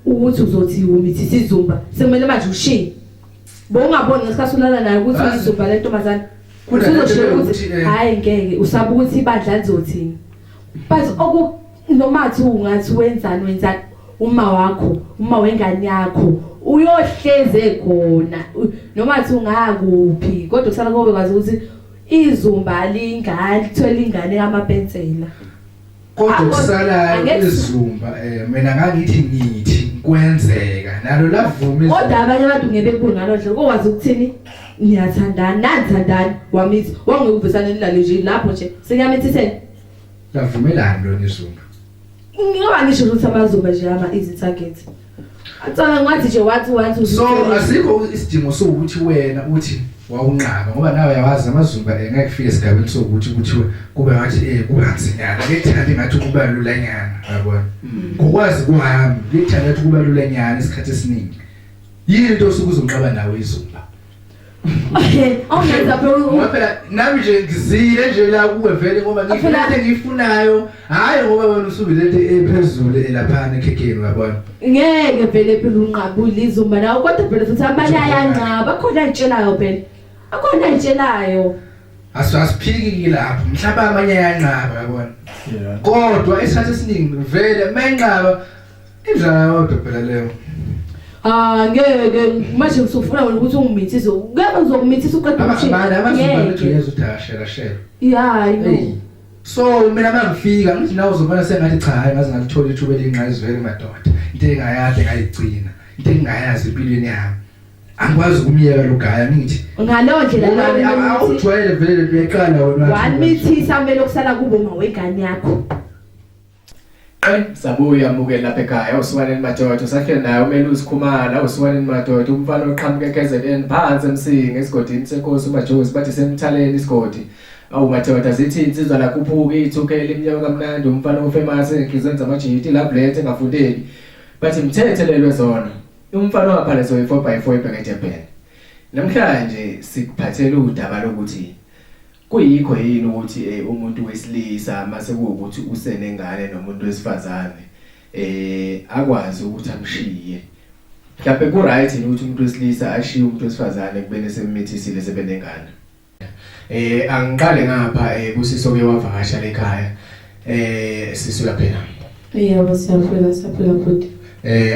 ukuthi uzothi umithisa izumba sekumele manje ushiye bongaboni ngesikhathi ulala naye ukuthi izumba lentombazana uzoshiya ukuthi hayi ngeke usaba ukuthi ibandla lizothini but nomathi ungathi wenzani uma wengane yakho uyohleze khona nomathi ungakuphi kodwa kusala kube kwazi ukuthi izumba lingane lithola ingane yamapensela kodwa kusala izumba mina ngithi kwenzeka nalo lavuma kodwa abanye abantu ngeke bekubona ngalodle kokwazi ukuthini niyathandana wamithi wangekuvesana nilale nje lapho nje sengiyamithithela lavumelana lo izumba ngoba ngisho ukuthi amazumba nje easy target atsala ngathi nje wathi so asikho isidingo sokuthi wena uthi wawunqaba ngoba nawe yawazi amazumba ngeke kufike esigabeni sokuthi kuthiwe kube ngathi kuhansinyana ngethanda ngathi kuba lulanyana yabona ngokwazi kuhamba ngethanda ngathi kuba lulanyana isikhathi esiningi yinto sokuzonqaba nawe izumba awungenza phela nami nje ngizile nje la kuwe vele ngoba ngifuna into engiyifunayo hayi ngoba wena usubilethe ephezulu elaphana ekhekheni yabona ngeke vele phela unqabule izumba nawe kodwa phela futhi abanye ayanqaba khona ayitshelayo phela akhona ayitshelayo asiphiki lapho mhlawumbe amanye ayanqaba yabona kodwa isikhathi esiningi vele menqaba indlela yodwa phela leyo ngeke manje usufuna ukuthi ungimithise ngeke uzokumithisa uqeda umshini abazimba lethu yezudashela yeah I know so mina mangifika ngithi nawe uzobona sengathi cha hayi ngaze ngalithola ithuba elinqazi vele madoda into engayazi ngayigcina into engayazi empilweni yami angikwazi ukumiyeka logaya ngithi ngaleyo ndlela la awujwayele vele beqala wena wamithisa kumele okusala kube uma wengane yakho sabuya amukela lapha ekhaya uSiwaneni Madoda usahleli naye umele usikhumala uSiwaneni Madoda umfana oqhamuke KZN phansi emsingi esigodini senkosi uMajosi bathi semthaleni isigodi Madoda zithi insizwa la kuphuka ithukele iminyaka kamnandi umfana ofamous enhlizweni zamajiti lablet engafundeli bathi mthethelelwe zona umfana waphalezo 4x4 ePhakethe eJapan namhlanje sikuphathela udaba lokuthi kuyikho yini ukuthi umuntu wesilisa mase kuukuthi usenengane nomuntu wesifazane akwazi ukuthi amshiye mhlawumbe ku right ukuthi umuntu wesilisa ashiye umuntu wesifazane kubene semmithisile sebenengane angiqale ngapha kusiso ke wavakasha lekhaya sisuka phela yebo siyaphila futhi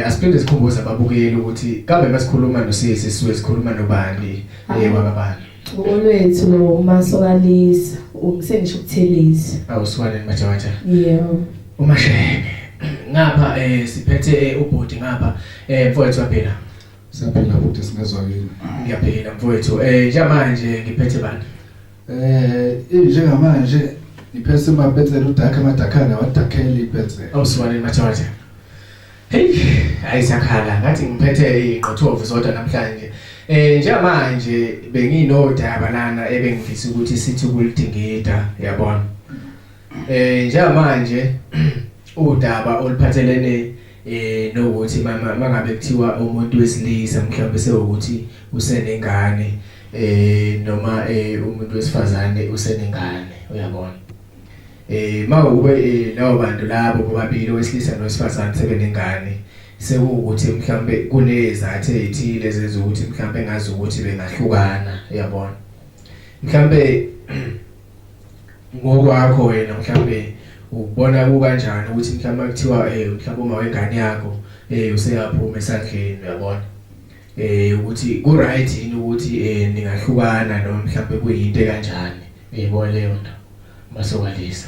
asiphinde sikhumbuze ababukeli ukuthi kambe masikhuluma nosisi sisuke sikhuluma nobani wakabani olwethu lo uMasokalisa ungisengisho ukuthelisa awuSiwaneni Madoda yebo umasheke ngapha siphethe ubhodi ngapha mfowethu waphela siyaphila futhi singezwa yini ngiyaphila mfowethu njengamanje ngiphethe bani njengamanje ngiphethe mabenzela udaka amadakana wadakhela ibenzela awuSiwaneni Madoda hey ayisakhala ngathi ngiphethe iqothovu zodwa namhlanje njengamanje benginodaba lana ebengifisa ukuthi sithi kulidingida yabona njengamanje udaba oluphathelene nokuthi mangabe kuthiwa umuntu wesilisa mhlawumbe sewukuthi usenengane noma umuntu wesifazane usenengane uyabona mawube lawo bantu labo bobabili wesilisa nowesifazane sebenengane sekuwukuthi mhlawumbe kunezathu ezithile ezenza ukuthi mhlawumbe ngazi ukuthi bengahlukana uyabona mhlawumbe ngokwakho wena mhlawumbe ubona kanjani ukuthi mhlawumbe kuthiwa mhlawumbe uma wengane yakho useyaphuma esandleni uyabona ukuthi ku right yini ukuthi ningahlukana noma mhlawumbe kuyinto kanjani uyibona leyo nto Masokalisa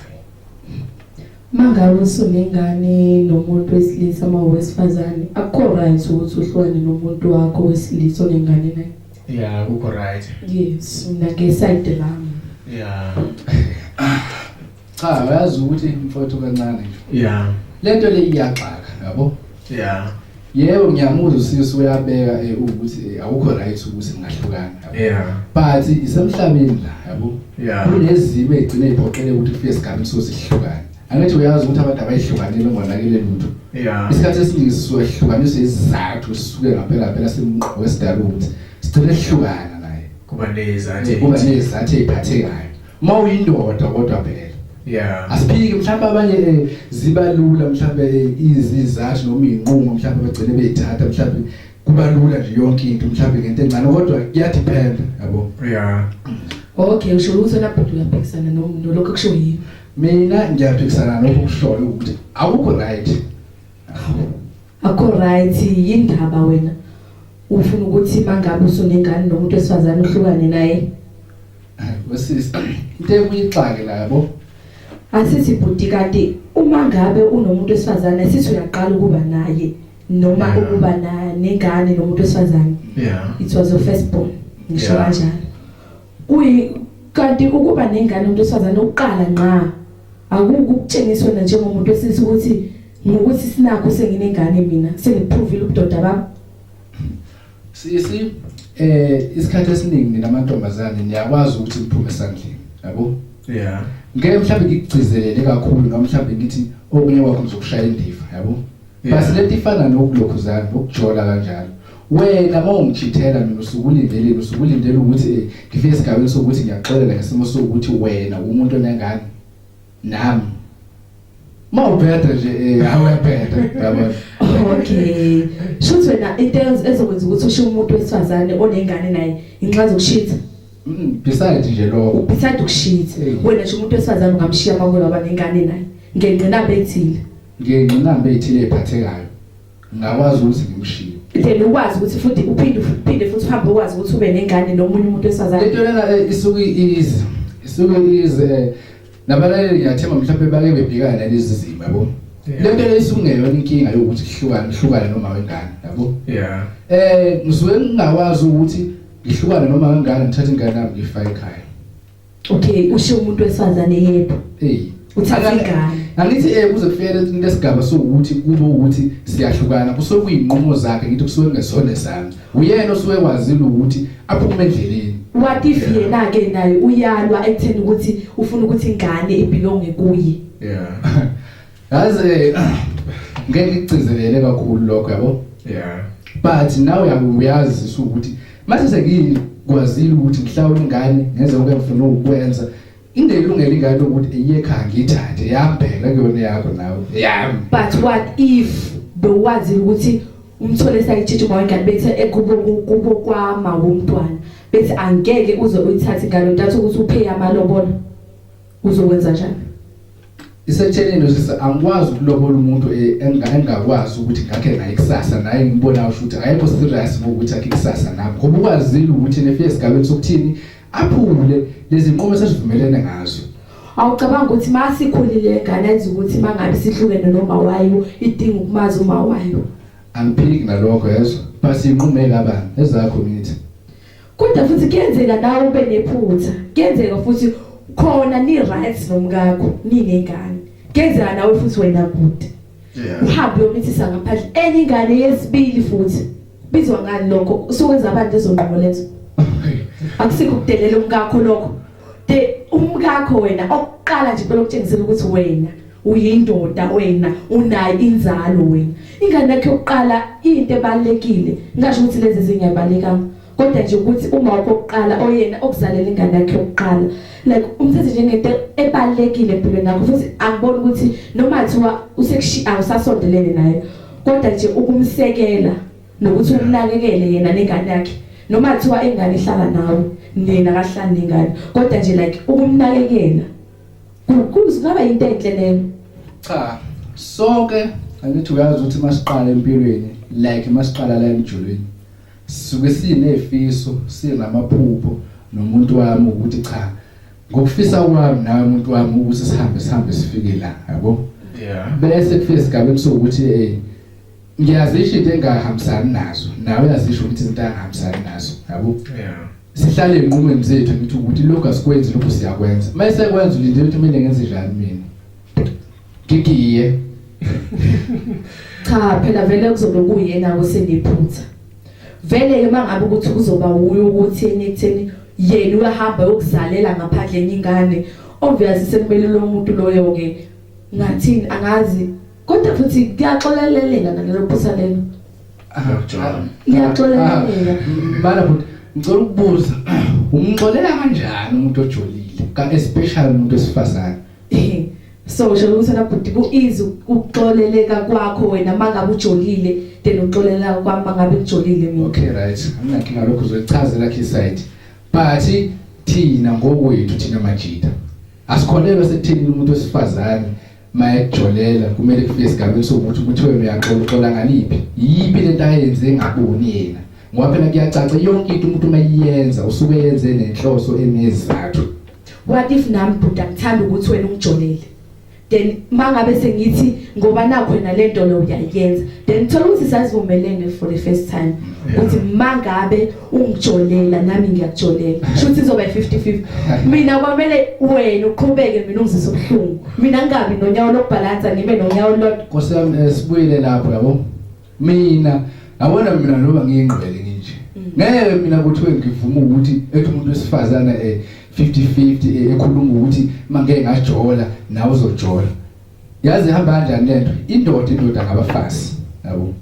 mangabe usunengane nomuntu wesilisa ama wesifazane akho right ukuthi uhlwane nomuntu wakho wesilisa onengane naye yeah ukho right yes mina ngeside lami yeah cha uyazi ukuthi mfowethu kancane yeah lento le iyaxaka yabo yeah yebo ngiyamuza usisi uyabeka ukuthi awukho right ukuthi ningahlukana yeah but isemhlabeni la yabo yeah kunezimo egcine iphoqele ukuthi ufike esigabeni sosihlukana angithi uyazi ukuthi abantu abayihlukanele ngonakele lutho yeah isikhathi esiningi sihlukaniswa izizathu sisuke ngaphela semqwesidala ukuthi sicela sihlukana naye kuba nezathu eziphathekayo uma uyindoda kodwa phela Yeah. Asiphiki mhlawumbe abanye ziba lula mhlawumbe izizathu noma inqumo mhlawumbe bagcine beyithatha mhlawumbe kuba lula nje yonke into mhlawumbe ngento encane kodwa kuyadepend yabo. Yeah. Okay, usho ukuthi lapho uyaphikisana nolokho kusho yini? Mina ngiyaphikisana nokho kushoyo ukuthi akukho right. Akho right yindaba wena. Ufuna ukuthi mangabe usunengane nomuntu wesifazane uhlukane naye. Wesisi into ekuyixake labo. Asithi bhuti kanti uma ngabe unomuntu wesifazane sithi uyaqala ukuba naye noma ukuba nengane nomuntu wesifazane. Yeah. It was your firstborn. Ngisho kanjani. Kanti ukuba nengane nomuntu wesifazane uqala nqa. Akukutshengiswa na njengomuntu wesisi ukuthi ngokuthi sinakho senginengane mina sengiprovile ubudoda bami. Sisi isikhathi esiningi namantombazane niyakwazi ukuthi niphume esandleni yabo. Yeah. Ngeke mhlawumbe ngigcizelele kakhulu noma mhlawumbe ngithi okunye kwakho ngizokushaya indiva yabo. Basi lento ifana nokulokhuzana nokujola kanjalo. Wena mawungichithela mina usukulindele ukuthi ngifike esigabeni sokuthi ngiyaxolela ngesimo sokuthi wena umuntu onengane nami mawubheda nje awuyabheda yabo. Okay. Shuthi wena into ezokwenza ukuthi usho umuntu wesifazane onengane naye inxa zokushitha. Besides nje lokho. Besides ukushitha. Wena nje umuntu wesifazane ungamshiya makulo abanengane naye. Ngenqinamba ethile. Ngenqinamba ethile ephathekayo. Ngakwazi ukuthi ngimshiye. Then ukwazi ukuthi futhi uphinde futhi uhambe ukwazi ukuthi ube nengane nomunye umuntu wesifazane. Lento lena isuke ize nabalaleli ngiyathemba mhlawumbe bake bebhekana nalezi zimo yabo. Lento le isungeyona inkinga yokuthi hlukane noma wengane yabo. Yeah. Ngisuke ngingakwazi ukuthi ngihlukane noma wengane ngithathe ingane nami ngifake ekhaya. Okay, usho umuntu wesifazane yebo. Uthatha ingane. Angithi kuze kufike lesigaba sokuthi kube ukuthi siyahlukana kusuke kuyinqumo zakhe ngithi kusuke ngesone sami. Uyena osuke kwazile ukuthi aphume endleleni. What if yena ke naye uyalwa ekutheni ukuthi ufuna ukuthi ingane ibelonge kuye? Yeah. Yazi ngeke ngigcizelele kakhulu lokho yabo. Yeah. But now uyazi ukuthi mase sengikwazile ukuthi mhlawumbe ingane ngenze okufuna ukwenza ingelungelo ingane ukuthi iyekhaya ngithathe yambheka kuyona yakho nawe. Yeah. But what if bewazi ukuthi umthole sayitshithe uma ingane bethe kubo kwama womntwana bethi angeke uze uyithathe ingane ntathu ukuthi uphe amalobolo uzokwenza njani? Isetsheleni sisa angikwazi ukulobola umuntu engakwazi ukuthi ngakhe naye ikusasa naye ngibona ukuthi ayikho serious ngokuthi akhe ikusasa nami ngoba ukwazile ukuthi nefike esigabeni sokuthini aphule lezi nqumo sesivumelene ngazo. Awucabanga ukuthi masikhulile ngane enza ukuthi mangabe sihlukene noma wayo idinga ukumazi uma wayo. Angiphiki nalokho yezo basi inqumela abantu ezakho ngithi. Kodwa futhi kuyenzeka nawe ube nephutha. Kuyenzeka futhi khona ni rights nomkakho ninengane. Kuyenzeka nawe futhi wena kude. Yeah. Uhambe uyomithisa ngaphandle eningane yesibili futhi. Bizwa ngani lokho? Usukwenza abantu ezonqumo lezo. Akusikho ukudelela umkakho lokho. Umkakho wena okuqala nje phela ukutshengisela ukuthi wena uyindoda wena unayo inzalo wena. Ingane yakhe yokuqala into ebalekile. Ngisho ukuthi lezi zingabalekanga. Kodwa nje ukuthi uma okokuqala oyena okuzalela ingane yakhe yokuqala like umthetho njengento ebalekile empilweni yakho futhi angiboni ukuthi noma thiwa usekushiya usasondelene naye kodwa nje ukumsekela nokuthi umnakekele yena nengane yakhe noma thiwa ingane ihlala nawe nina kahlani nengane kodwa nje like ukumnakekela kuzingaba into enhle leyo. Cha sonke angithi uyazi ukuthi masiqala empilweni like masiqala la emjulweni suke sinefiso sinamaphupho nomuntu wami ukuthi cha ngokufisa kwami nawe umuntu wami ukuthi sihambe sifike la yabo. Yeah. Bese kufika isigabeni sokuthi ngiyazisho into engahambisani nazo nawe uyazisho ukuthi into engahambisani nazo yabo. Yeah. Sihlale enqumweni zethu ngithi ukuthi lokho asikwenzi lokho siyakwenza mayise kwenza ulinde ukuthi mina ngenze njani mina ngigiye. Cha phela vele kuzobe kuyena osenephutha. Vele ke mangabe ukuthi kuzoba uyo ukuthi ekutheni yena uyahamba yokuzalela ngaphandle enyingane obviously sekumele lo muntu loyo ke ngathini angazi kodwa futhi kuyaxolelelela nalelo phutha lelo. Ngiyaxolelela. Bala futhi ngicela ukubuza umxolela kanjani umuntu ojolile ka especially umuntu esifazane? so usho ukuthi nabhuti ku-easy ukuxoleleka kwakho wena mangabe ujolile then uxolelela kwami mangabe ngijolile mina. Okay right, anginankinga lokho uzoyichazela khe side but thina ngokwethu thina majida asikholelwe sekutheni umuntu wesifazane mayejolela kumele kufike esigabeni sokuthi wena uyaxola ngaliphi yipi lento ayenze engaboni yena ngoba phela kuyacaca yonke into umuntu mayiyenza usuke yenze nenhloso enezizathu. What if nami bhuda ngithanda ukuthi wena ungijolele then mangabe sengithi ngoba nakho wena lento lo uyayenza then thola ukuthi sasivumelene for the first time ukuthi mangabe ungijolela nami ngiyakujolela shothi izoba 50-50 mina kwamele wena uqhubeke mina ungizise ubuhlungu mina ngabi nonyawo lokubhalansa ngibe nonyawo lot. Nkosi yami sibuyele lapho yabo mina awona mina noba ngiyingqwele nje ngeke mina kuthiwe ngivuma ukuthi ethi umuntu wesifazana 50-50 ekhuluma ukuthi mangeke ngajola nawe uzojola yazi ihamba kanjani lento indoda ngabafazi yabo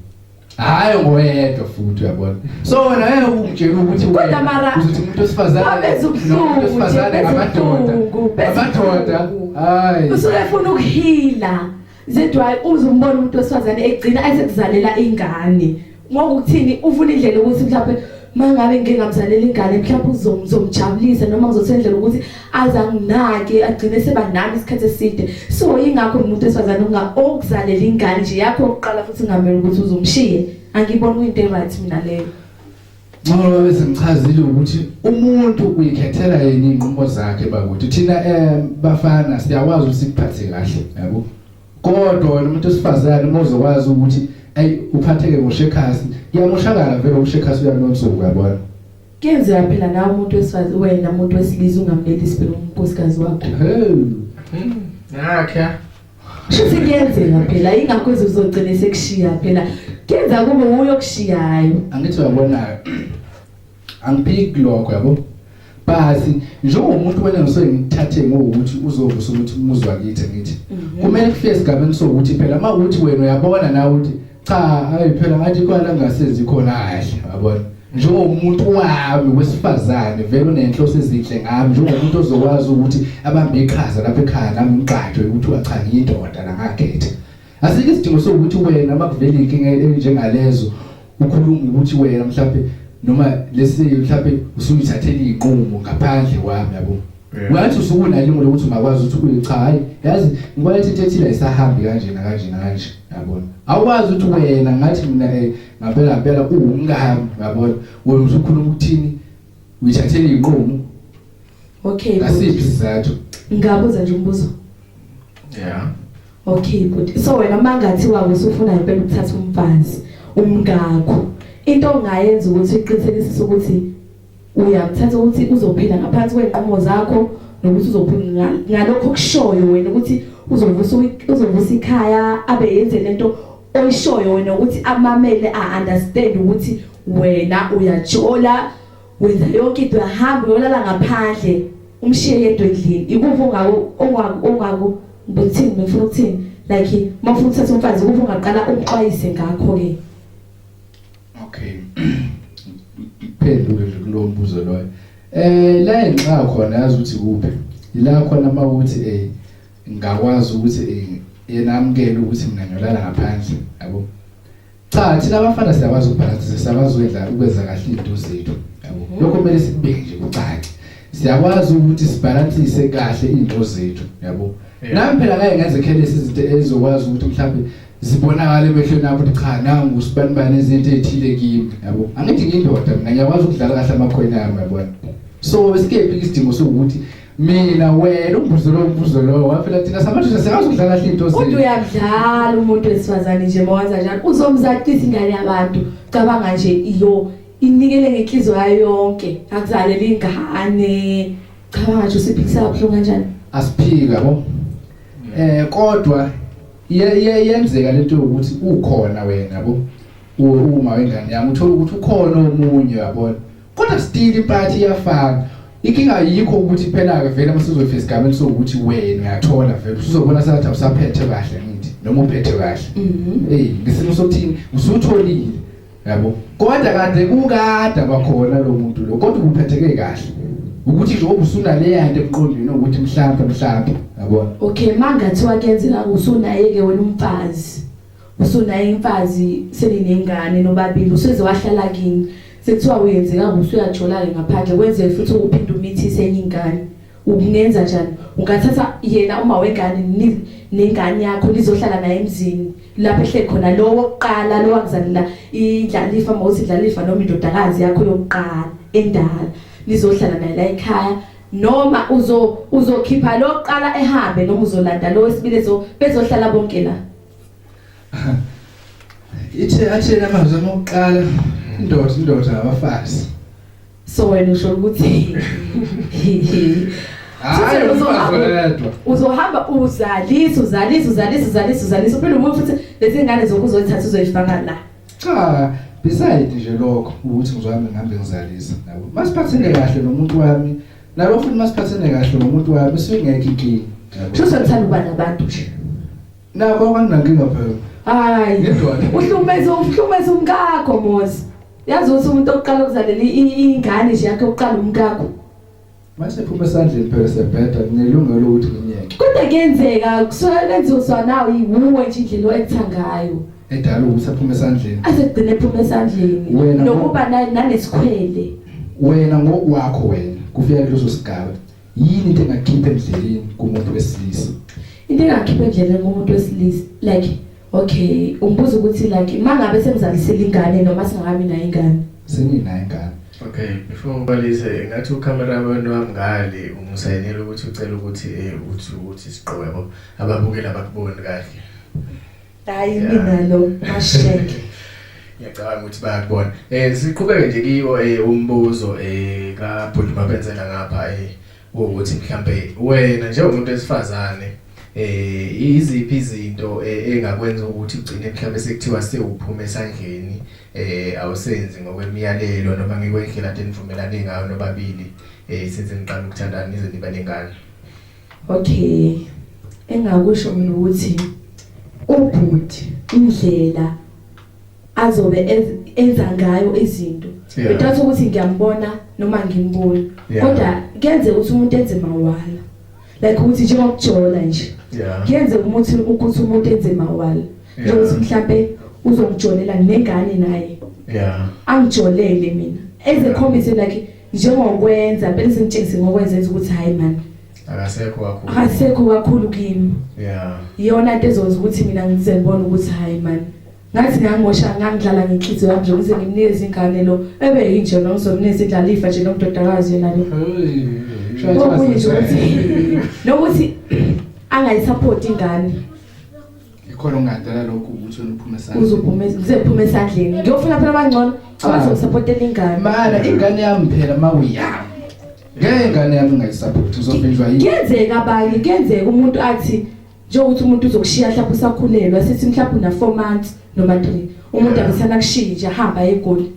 hayi ngoyedwa futhi uyabona so wena ngeke ungitshela ukuthi wena uzothi umuntu wesifazana umuntu wesifazana amadoda hayi usufuna ukuhila zedwa uzombona umuntu wesifazane egcina ayesekuzalela ingane ngokuthini ufuna indlela ukuthi mhlawumbe mangabe ngeke ngamzalela ingane mhlawumbe uzomjabulisa noma ngizothendlela ukuthi azanginake agcine seba nami isikhathi eside so ingakho umuntu wesifazane okuzalela ingane nje yakho oqala futhi ngamela ukuthi uzomshiye angibona kuyinto right mina leyo. Ngoba bese ngichazile ukuthi umuntu uyikhethela yena inqumo zakhe bakuthi thina bafana siyakwazi ukuthi siphathe kahle yabo kodwa umuntu wesifazane mozokwazi ukuthi uphatheke ngoshekhasi yamoshakala vele ushekhasi uyanonsuku yabona kenzeka phela nawe umuntu wesifazane wena umuntu wesilisa ungamnelisi phela unkosikazi wakho yakhe shithi kuyenzeka phela ingakho uzogcina sekushiya phela kenza kube uyokushiyayo angithi uyabona angiphiki lokho yabo basi njengomuntu wena ngisuke ngithathe ngokuthi uzovusa ukuthi umuzwa kithi ngithi kumele kufike esigabeni sokuthi phela mawukuthi wena uyabona nawe ukuthi cha hayi phela ngathi kwala ngasenzi khona kahle yabona njengomuntu wami wesifazane vele unenhloso ezinhle ngami njengomuntu ozokwazi ukuthi abambe iqhaza lapha ekhaya nami ngiqajwe ukuthi wacha ngiyindoda langakhethe asike isidingo sokuthi wena makuvela inkinga enjengalezo ukhuluma ukuthi wena mhlawumbe noma lesi mhlawumbe usuyithathela izinqumo ngaphandle kwami yabo wathi usukunalimo lokuthi ungakwazi ukuthi uyicha hayi yazi ngoba lethi ethile ayisahambi kanje yabona awukwazi ukuthi wena ngathi mina ngempela uwumngami yabona wena usukhuluma ukuthini uyithathela izinqumo okay ngasiphi isizathu ngabuza nje umbuzo okay but so wena mangathiwa usufuna impela ukuthatha umfazi umngakho into ongayenza ukuthi uqinisekise ukuthi uyamthatha ukuthi uzophila ngaphansi kwenqomo zakho nokuthi uzophila ngalokho kushoyo wena ukuthi uzovusa ikhaya abe yenze lento oyishoyo wena ukuthi amamele understand ukuthi wena uyajola wenza yonke into yahamba uyolala ngaphandle umshiye yedwa endlini ikuvo ongako ngikuthini ngifuna ukuthini like mawufuna ukuthatha umfazi kuvo ungaqala umxwayise ngakho ke. Okay phendule nje kulo mbuzo loyo la enqa khona yazi ukuthi kuphi ila khona mawuthi ngakwazi ukuthi yena amkele ukuthi mina ngiyolala ngaphandle yabo cha thina abafana siyakwazi ukubhalansa siyakwazi ukwenza kahle into zethu yabo lokho kumele sikubeke nje kucace siyakwazi ukuthi sibalansise kahle into zethu yabo nami phela ngeke ngenze khelesi izinto ezokwazi ukuthi mhlawumbe zibonakala emehlweni apho ukuthi cha nangu usibanibani izinto ezithile kimi yabo angithi ngiyindoda mina ngiyakwazi ukudlala kahle amakhona yami yabona so escape isidingo sokuthi mina wena umbuzo lo wafela thina samathu siyazi ukudlala kahle into zethu umuntu uyadlala umuntu wesifazane nje mawaza njalo uzomzatisa ingane yabantu cabanga nje iyo inikele ngenhliziyo yayo yonke akuzalela ingane cabanga nje usiphikisa kabuhlungu kanjani asiphika yabo kodwa yenzeka lento ukuthi ukhona wena yabo uma wengane yami uthola ukuthi ukhona omunye yabona kodwa still iparty iyafana inkinga yikho ukuthi phela vele masizofika esigabeni sokuthi wena uyathola vele usuzobona sathi awusaphethe kahle ngithi noma uphethe kahle ngisimo sokuthini usutholile yabo kodwa kade kukade bakhona lo muntu lo kodwa uphetheke kahle ukuthi nje obusunale yanto emqondweni ukuthi mhlawumbe yabona. Okay, mangathiwa kuyenzeka usunaye ke wena umfazi. Usunaye imfazi seninengane nobabili useze wahlala kini. Sekuthiwa uyenzeka usuyajola ke ngaphandle kwenze futhi uphinde umithise enye ingane. Ukungenza njani? Ungathatha yena uma wengane nengane yakho lizohlala naye emzini lapha ehle khona lo wokuqala lo wakuzalela indlalifa mawuthi indlalifa noma indodakazi yakho yokuqala endala lizohlala naye la ekhaya noma uzokhipha lo oqala ehambe noma uzolanda lo wesibili bezohlala bonke la. Athi namazwi oqala indoda abafazi. So wena usho ukuthi uzohamba uzalisa uphinde ubuye futhi lezi ngane zokuzothatha uzoyifaka la. Cha, beside nje lokho ukuthi ngizohamba ngihambe ngizalisa nabo. Masiphathene kahle nomuntu wami, nalo futhi masiphathene kahle nomuntu wami singekho inkingi. Shuso ngithanda ukuba nabantu nje. Nabo anginankinga phela. Hayi. Uhlumeza umkakho mozi. Yazi ukuthi umuntu oqala ukuzalela ingane nje yakhe oqala umkakho. Mase phuma esandleni phela sebheda nilungelo ukuthi nginyeke. Kodwa kuyenzeka kusolenziwa nawe iwuwe nje indlela oyithangayo. Edala ukuthi aphuma esandleni. Asekugcina ephuma esandleni. Nokuba nanesikhwele. Wena ngokwakho wena kufika kuleso sigaba. Yini into engakhipha endleleni kumuntu wesilisa? Into engakhipha endleleni kumuntu wesilisa like okay, umbuzo ukuthi like mangabe semzalisela ingane noma singabi nayo ingane. Seninayo ingane. Okay, before ngibalise ngathi ucameraman wami ngale ungisayinela ukuthi ucela ukuthi uthi siqoke yabo ababukela bakubone kahle. Hayi mina lo masheke. Ngiyacabanga ukuthi bayakubona. Siqhubeke nje kiyo umbuzo ka Bhulu Mabenzela ngapha ukuthi mhlambe wena njengomuntu wesifazane iziphi izinto engakwenza ukuthi ugcine mhlambe sekuthiwa sewuphuma esandleni awusenzi ngokwemiyalelo noma ngikwendlela into enivumelane ngayo nobabili since niqala ukuthandana nize nibe nengane. Okay, engakusho mina ukuthi ubhuti indlela azobe enza ngayo izinto bedathi ukuthi ngiyambona noma ngimbona kodwa kuyenze ukuthi umuntu enze mawala like ukuthi njengokujola nje kuyenze ukuthi umuntu enze mawala njengokuthi mhlambe uzongijolela nengane naye angijolele mina ezekhombise like njengokwenza bese ngitshengise ngokwenza ukuthi hayi man akasekho kakhulu kimi iyona into ezowenza ukuthi mina ngizembona ukuthi hayi man ngathi ngangimosha ngangidlala ngenhliziyo yami nje ukuze ngimnikeze ingane lo ebe yinje noma ngizomnikeza indlalifa nje nomdodakazi yena lo okunye nje ukuthi nokuthi angayisupport ingane ikhona ungadala lokho ukuthi uphuma esandleni uzophuma ngizephuma esandleni ngiyofuna phela abangcono abazosupportela ingane mana ingane yami phela mawuyami ngengane yami ngayisupport uzophendwa yini kuyenzeka abanye kuyenzeka umuntu athi njengokuthi umuntu uzokushiya mhlawumbe usakhulelwa sithi mhlawumbe una 4 months noma 3 umuntu akasana kushintsha hamba egoli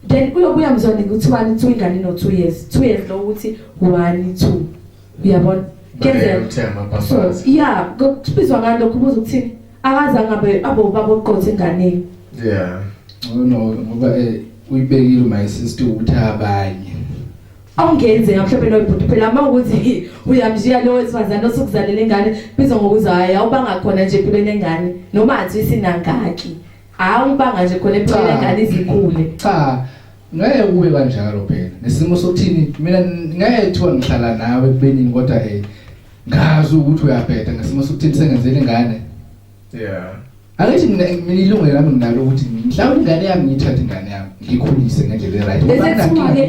then uyobuya mzwane ukuthi 1 ingane no 2 years 2 years lo ukuthi 1 2 uyabona kenzeka so yeah kubizwa ngalokho ubuza ukuthini akaza ngabe abo qothe enganeni ngoba uyibekile my sister ukuthi abanye awungenzeka mhlawumbe noyibhuti phela uma ukuthi uyamjiya lo wesifazane osukuzalela ingane bizwa ngokuthi hayi awubanga khona nje empilweni engane noma athi isinangaki awubanga nje khona empilweni engane izikhule cha ngeke ube kanjalo phela nesimo sokuthini mina ngeke thiwa ngihlala nawe kubenini kodwa ngazi ukuthi uyabheda ngesimo sokuthini sengenzele ingane Angithi mina ilungelo lami nginalo ukuthi mhlawumbe ingane yami ngiyithathe ingane yami ngikhulise ngendlela right.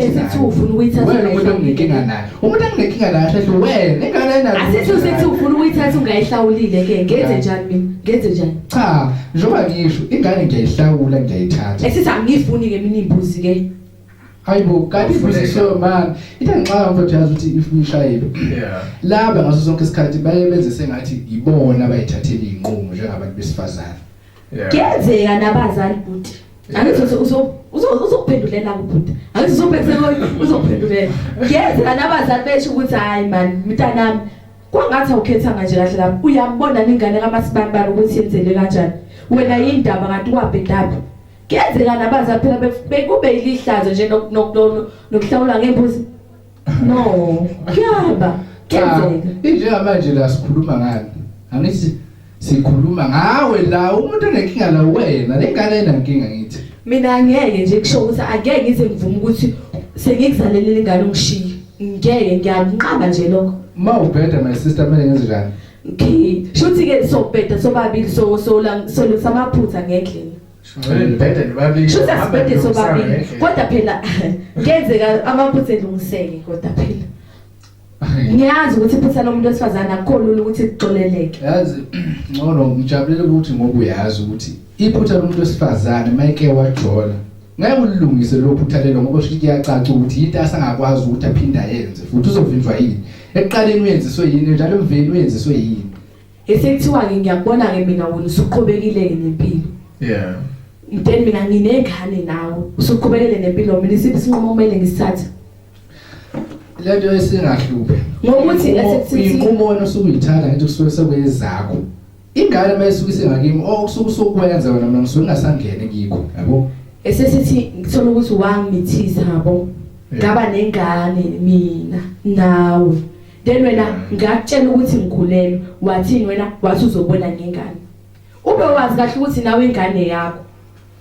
Esithi ufuna ukuyithatha wena umuntu onginkinga naye. Umuntu onginkinga naye hle wena ingane yena. Asithi ufuna ukuyithatha ungayihlawulile ke ngenze njani mina? Ngenze njani? Cha, njengoba ngisho ingane ngiyayihlawula ngiyayithatha. Esithi angifuni ke mina imbuzi ke. Hayibo kanti futhi so man itangixaka mfowethu yazi ukuthi if uyishayile laba ngaso sonke isikhathi baye benze sengathi ibona abayithathele inqumo njengabantu besifazane kuyenzeka nabazali buti angithi uzophendulela kubuti angithi uzophendulela kuyenzeka nabazali besho ukuthi hayi man mntanami kwangathi awukhethanga nje kahle lapho uyambona ningane kaMasibambara ukuthi yenzele kanjani wena yindaba kanti kwabhedaphi kuyenzeka nabazali phela bekube ilihlazo nje nokuhlawula ngembuzi no kuyaba kenzeka njengamanje la sikhuluma ngani angithi sikhuluma ngawe la umuntu onenkinga la wena lengane enankinga ngithi mina ngeke nje kusho ukuthi angeke ngize ngivume ukuthi sengikuzalelele ingane ungishiye ngeke ngiyanqaba nje lokho mawubheda my sister manje ngenze njani okay shuthi ke sobheda sobabili so samaphutha ngendlela bheda nibabili shuthi asibhede sobabili kodwa phela ngenzeka amaphutha elungiseke kodwa phela ngiyazi ukuthi iphutha lomuntu wesifazane akukholula ukuthi kuxoleleke yazi ngcono ngijabulele ukuthi ngoba uyazi ukuthi iphutha lomuntu wesifazane mayike wajola ngeke ulungise lo phutha lelo ngoba shithi kuyacaca ukuthi into asangakwazi ukuthi aphinda yenze futhi uzovinjwa yini eqaleni uyenziswe yini njalo emveni uyenziswe yini esekuthiwa ngiyakubona ke mina wena usuqhubekile nempilo yeah then mina nginengane nawe usuqhubekele nempilo mina isiphi sinqumo kumele ngisithathe lento esingahluphe ngokuthi asekuthi inqumo wena usukuyithatha ngithi kusuke sekwezakho ingane mayisuke singakimi okusuke usukwenza wena mina ngisuke ngasangene ngikho yabo esesithi ngithola ukuthi wangithisa yabo ngaba nengane mina nawe then wena ngakutshela ukuthi ngikhulelwe wathini wena wathi uzobona ngengane ube wazi kahle ukuthi nawe ingane yakho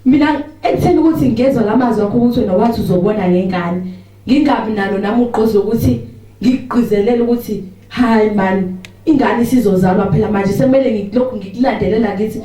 mina ekutheni ukuthi ngezwe lamazwi akho ukuthi wena wathi uzobona ngengane ngingabi nalo nami uqozo ukuthi ngigqizelele ukuthi hayi man ingane isizozalwa phela manje sekumele ngilokhu ngikulandelela ngithi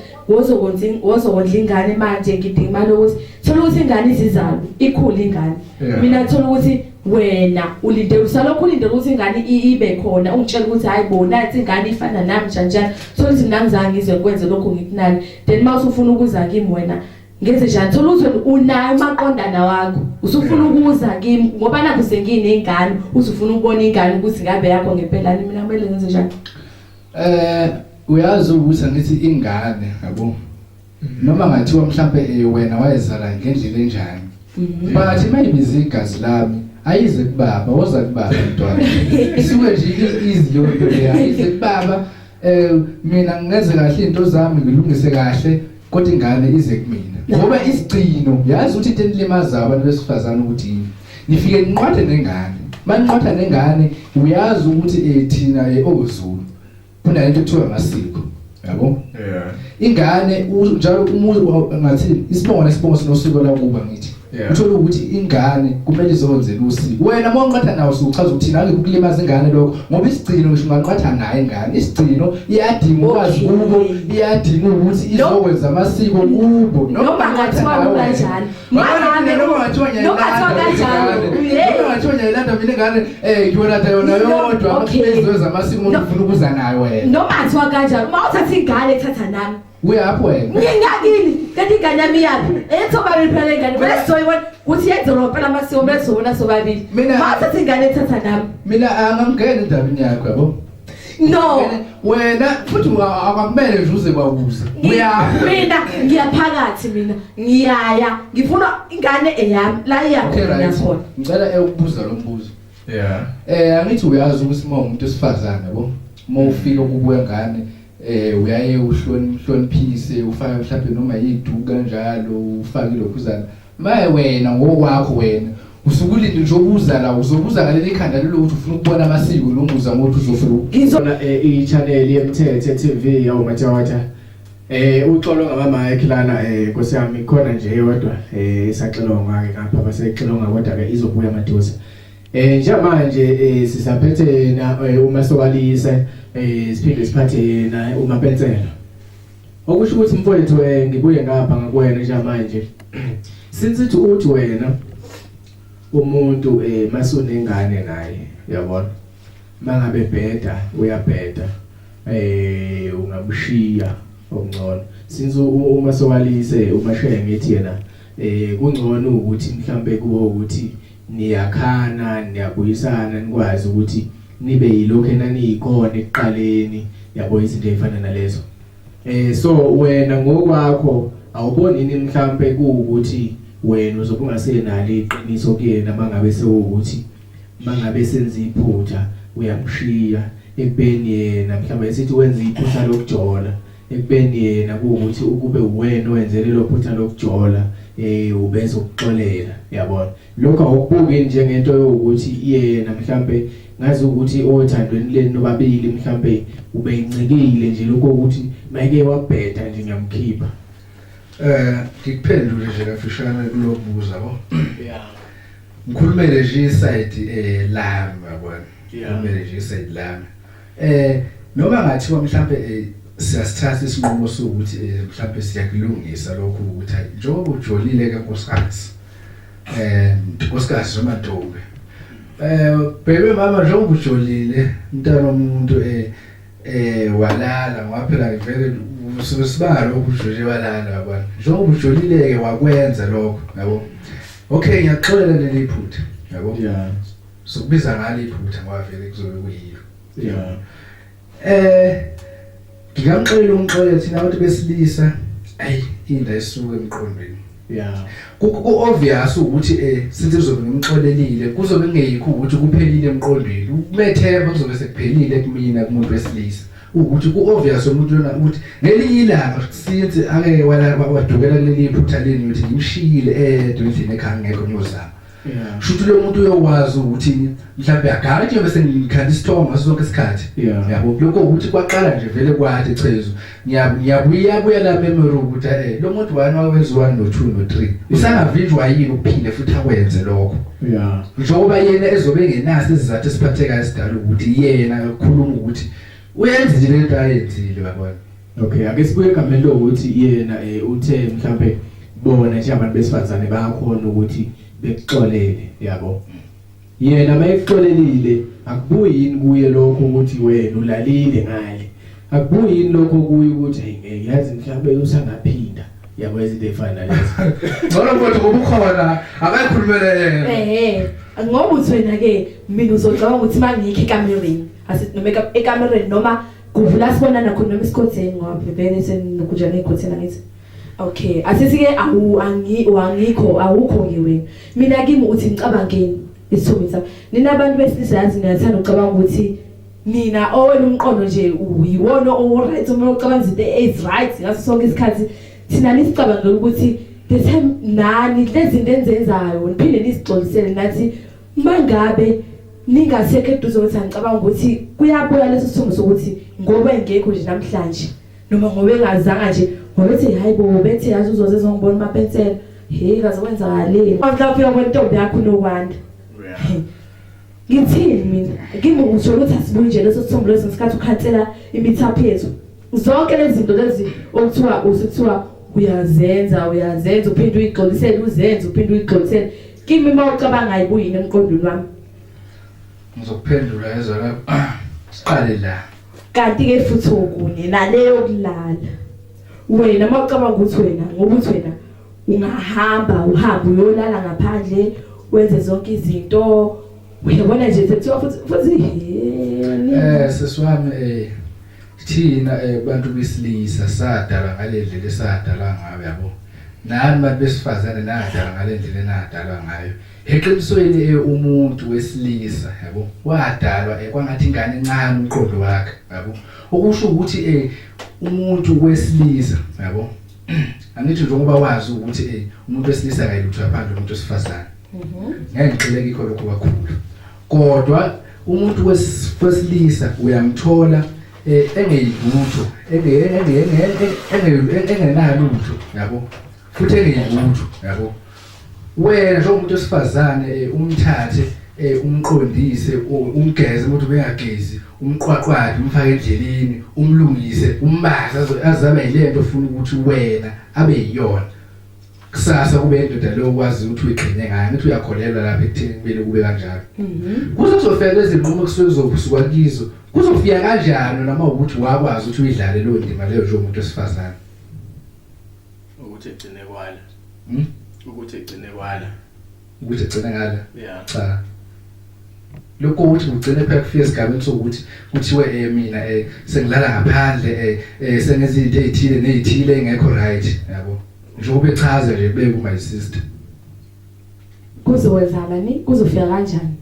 wozokondla ingane manje ngidinga imali ukuthi thola ukuthi ingane izizalwa ikhule ingane mina thola ukuthi wena ulinde usalokhu ulinde ukuthi ingane ibe khona ungitshela ukuthi hayi bona nathi ingane ifana nami njani thola ukuthi mina ngizange ngizwe kwenze lokho ngikunani then mase ufuna ukuza kimi wena ngenze njani thola ukuthi unayo amaqondana wakho usufuna ukuza kimi ngoba nakho senginengane usufuna ukubona ingane ukuthi ngabe yakho ngempela mina kumele ngenze njani uyazi ukuthi ngithi ingane yabo noma ngathiwa mhlambe wena wayezala ngendlela enjani bathi mayibiza igazi lami ayize kubaba woza kubaba mntwana isuke nje izilo le ayize kubaba mina ngenze kahle into zami ngilungise kahle kodwa ingane ize kumina ngoba isigcino yazi ukuthi into enilimaza abantu besifazana ukuthi nifike ninqwathe nengane manqwatha nengane uyazi ukuthi thina oZulu kunalento ekuthiwa amasiko yabo ingane njalo umuzi ngathi isibongo nesibongo sinosiko la kuba ngithi uthola ukuthi ingane kumele izonzela usiko wena monqatha nawo usuchaza ukuthi nake ukulimaza ingane lokho ngoba isigcino ngisho unganqatha naye ingane isigcino iyadinga ukwazi kubo iyadinga ukuthi izokwenza amasiko kubo noma ngathiwa kanjani manje noma ngathiwa nyayilanda mina ingane ngiyolanda yona yodwa amaphezu amasiko umuntu ufuna ukuza nayo wena noma ngathiwa kanjani mawuthatha ingane ethatha nami uyapho wena ngingakini kanti ingane yami yaphi ethoba phela ingane bese soyibona ukuthi yenzelo phela amasiko bese sobona sobabili mawuthatha ingane ethatha nami mina angangena endabeni yakho yabo no wena futhi akumele nje uze kwabuza mina ngiyaphakathi mina ngiyaya ngifuna ingane eyami la iyakhona khona ngicela ukubuza lo mbuzo angithi uyazi ukuthi umuntu esifazane yabo mawufika kubuya ngane uyaye uhloniphise ufake mhlawumbe noma yiduka kanjalo ufake lokhuzana maye wena ngokwakho wena usukulinde nje obuza la uzobuza ngaleli khanda lelo ukuthi ufuna ukubona amasiko nombuza ngokuthi uzofuna ngizona i-channel yeMthethe TV yawo Matawata uxolo ngama-mic lana Nkosi yami khona nje yodwa isaxilonga ke ngapha basexilonga kodwa ke izobuya madoza njemanje sisaphethe na uMasokalise siphinde siphathe na uMapensela okusho ukuthi mfowethu ngibuye ngapha ngakuwena njemanje since uthi wena umuntu masunengane naye yabona mangabe bheda uyabheda ungabushiya okungcono since uMasokalise umashaya ngithi yena kungcono ukuthi mhlambe kuwo ukuthi niyakhana niyabuyisana nikwazi ukuthi nibe yilokho enaniyikhona ekuqaleni yabo izinto ezifana nalezo so wena ngokwakho awuboni ini mhlambe ukuthi wena uzobe ungasenalo iqiniso kuyena mangabe sewukuthi mangabe senza iphutha uyamshiya ekubeni yena mhlambe sithi wenza iphutha lokujola ekubeni yena ukuthi ukube uwena owenzele lo phutha lokujola ubese ukuxolela yabona lokho awukubuki njengento yokuthi yena mhlambe ngazi ukuthi othandweni leni nobabili mhlambe ubeyincikile nje lokho ukuthi mayike wabheda nje ngiyamkhipha ngikuphendule nje kafishane kulobuza yabo yeah ngikhulumele nje iside lami yabona ngikhulumele nje iside lami noma ngathiwa mhlambe siyasithatha isinqumo sokuthi mhlambe siyakulungisa lokho ukuthi njengoba ujolile ke nkosikazi nkosikazi noma ntombi bebe mama njengoba ujolile mntana womuntu walala ngaphela vele usibala lokho ujolile walala yabona njengoba ujolile ke wakwenza lokho yabo okay ngiyaxolela leli phutha yabo yeah sokubiza ngale iphutha ngoba vele kuzobe kuyilo yeah ngigamxolela umxolela thina abantu besilisa ayi inda isuke emqondweni yeah ku obvious ukuthi since uzobe ngimxolelile kuzobe ngeyikho ukuthi kuphelile emqondweni umethemba kuzobe sekuphelile kumina kumuntu wesilisa ukuthi ku obvious umuntu lona ukuthi ngelinye ilanga since ake wadukela kuleli phutha leni uthi ngimshiyile endlini ekhaya ngekho ngiyozama shuthi lo muntu uyokwazi ukuthi mhlambe agaje bese ngikhanda isithombe sonke isikhathi yabo lokho ukuthi kwaqala nje vele kwathi echezo ngiyabuya la memory ukuthi lo muntu wani wawenza 1 no 2 no 3 usangavinjwa yini ukuphinde futhi akwenze lokho njengoba yena ezobe ngenazi izizathu esiphatheka isidala ukuthi yena ukukhuluma ukuthi uyenza nje lento ayenzile yabona okay ake sibuye egameni lokuthi yena uthe mhlambe bona nje abantu besifazane bayakhona ukuthi bekuxolele yabo yena mayekuxolelile akubuyi yini kuye lokho ukuthi wena ulalile ngale akubuyi yini lokho kuye ukuthi hey yazi mhlambe usangaphinda yabo izinto efana lezi ngoba mfowethu ngobukhona akayikhulumele ngoba uthi wena ke mina uzocabanga ukuthi mangikho ekamereni asithi noma ekamereni noma kuvula sibonana khona noma isikhotheni ngoba vele senokujana ikhotheni ngithi okay asisi ke awukho ke wena mina kimi uthi ngicabangeni isithombe sami nina abantu besilisa yazi niyathanda ucabanga ukuthi mina owena umqondo nje uyiwona right uma ucabanga izinto is right ngaso sonke isikhathi thina nisicabangela ukuthi the time nani lezi zinto enzenzayo niphinde nisixolisele nathi mangabe ningasekho eduze ukuthi ngicabanga ukuthi kuyabuya leso sithombe sokuthi ngoba engekho nje namhlanje noma ngoba engazanga nje ngobethi hayibo bethi yazi uzoze ngibona amapensela hey kaze kwenzakaleni afika kwentombi yakho nokwanda ngithini mina kimi usho ukuthi asibuye nje leso sithombe leso ngesikhathi ukhansela imithapho yethu zonke lezi zinto lezi okuthiwa uyazenza uphinde uyixolisele uzenze uphinde uyixolisele kimi mawucabanga ayibuyini emqondweni wami ngizokuphendula ezona siqale la kanti ke futhi okunye naleyo kulala wena mawucabanga ukuthi wena ngokuthi wena ungahamba uhambe uyolala ngaphandle wenze zonke izinto uyabona nje sekuthiwa futhi sesiwami thina abantu besilisa sadala ngalendlela esadala ngayo yabo nani abantu besifazane nadala ngalendlela enadalwa ngayo eqinisweni umuntu wesilisa yabo wadalwa kwangathi ingane encane umqondo wakhe yabo okusho ukuthi umuntu wesilisa yabo angithi njengoba wazi ukuthi umuntu wesilisa akayilutho ngaphandle komuntu wesifazane ngeke ngixeleke ikho lokho kakhulu kodwa umuntu wesilisa uyamthola engeyilutho engenalutho yabo futhi engeyilutho yabo wena njengomuntu wesifazane umthathe umqondise umgeze ukuthi bengagezi umqwaqwadi umfake endleleni umlungise umbaza azabe yilento ofuna ukuthi wena abe yiyona kusasa kube indoda lo kwazi ukuthi uyigcine ngayo ukuthi uyakholelwa lapha ekutheni kumele kube kanjalo kuzofika lezi nqumo kusuka kizo kuzofika kanjani noma ukuthi wakwazi ukuthi uyidlale lo ndima leyo njengomuntu wesifazane ukuthi egcine kwala ukuthi egcine ngala cha lokho ukuthi ugcine phela kufika esigabeni sokuthi kuthiwe mina sengilala ngaphandle sengenza izinto ezithile engekho right yabo njengoba echaza nje beke my sister kuzowenzalani kuzofika kanjani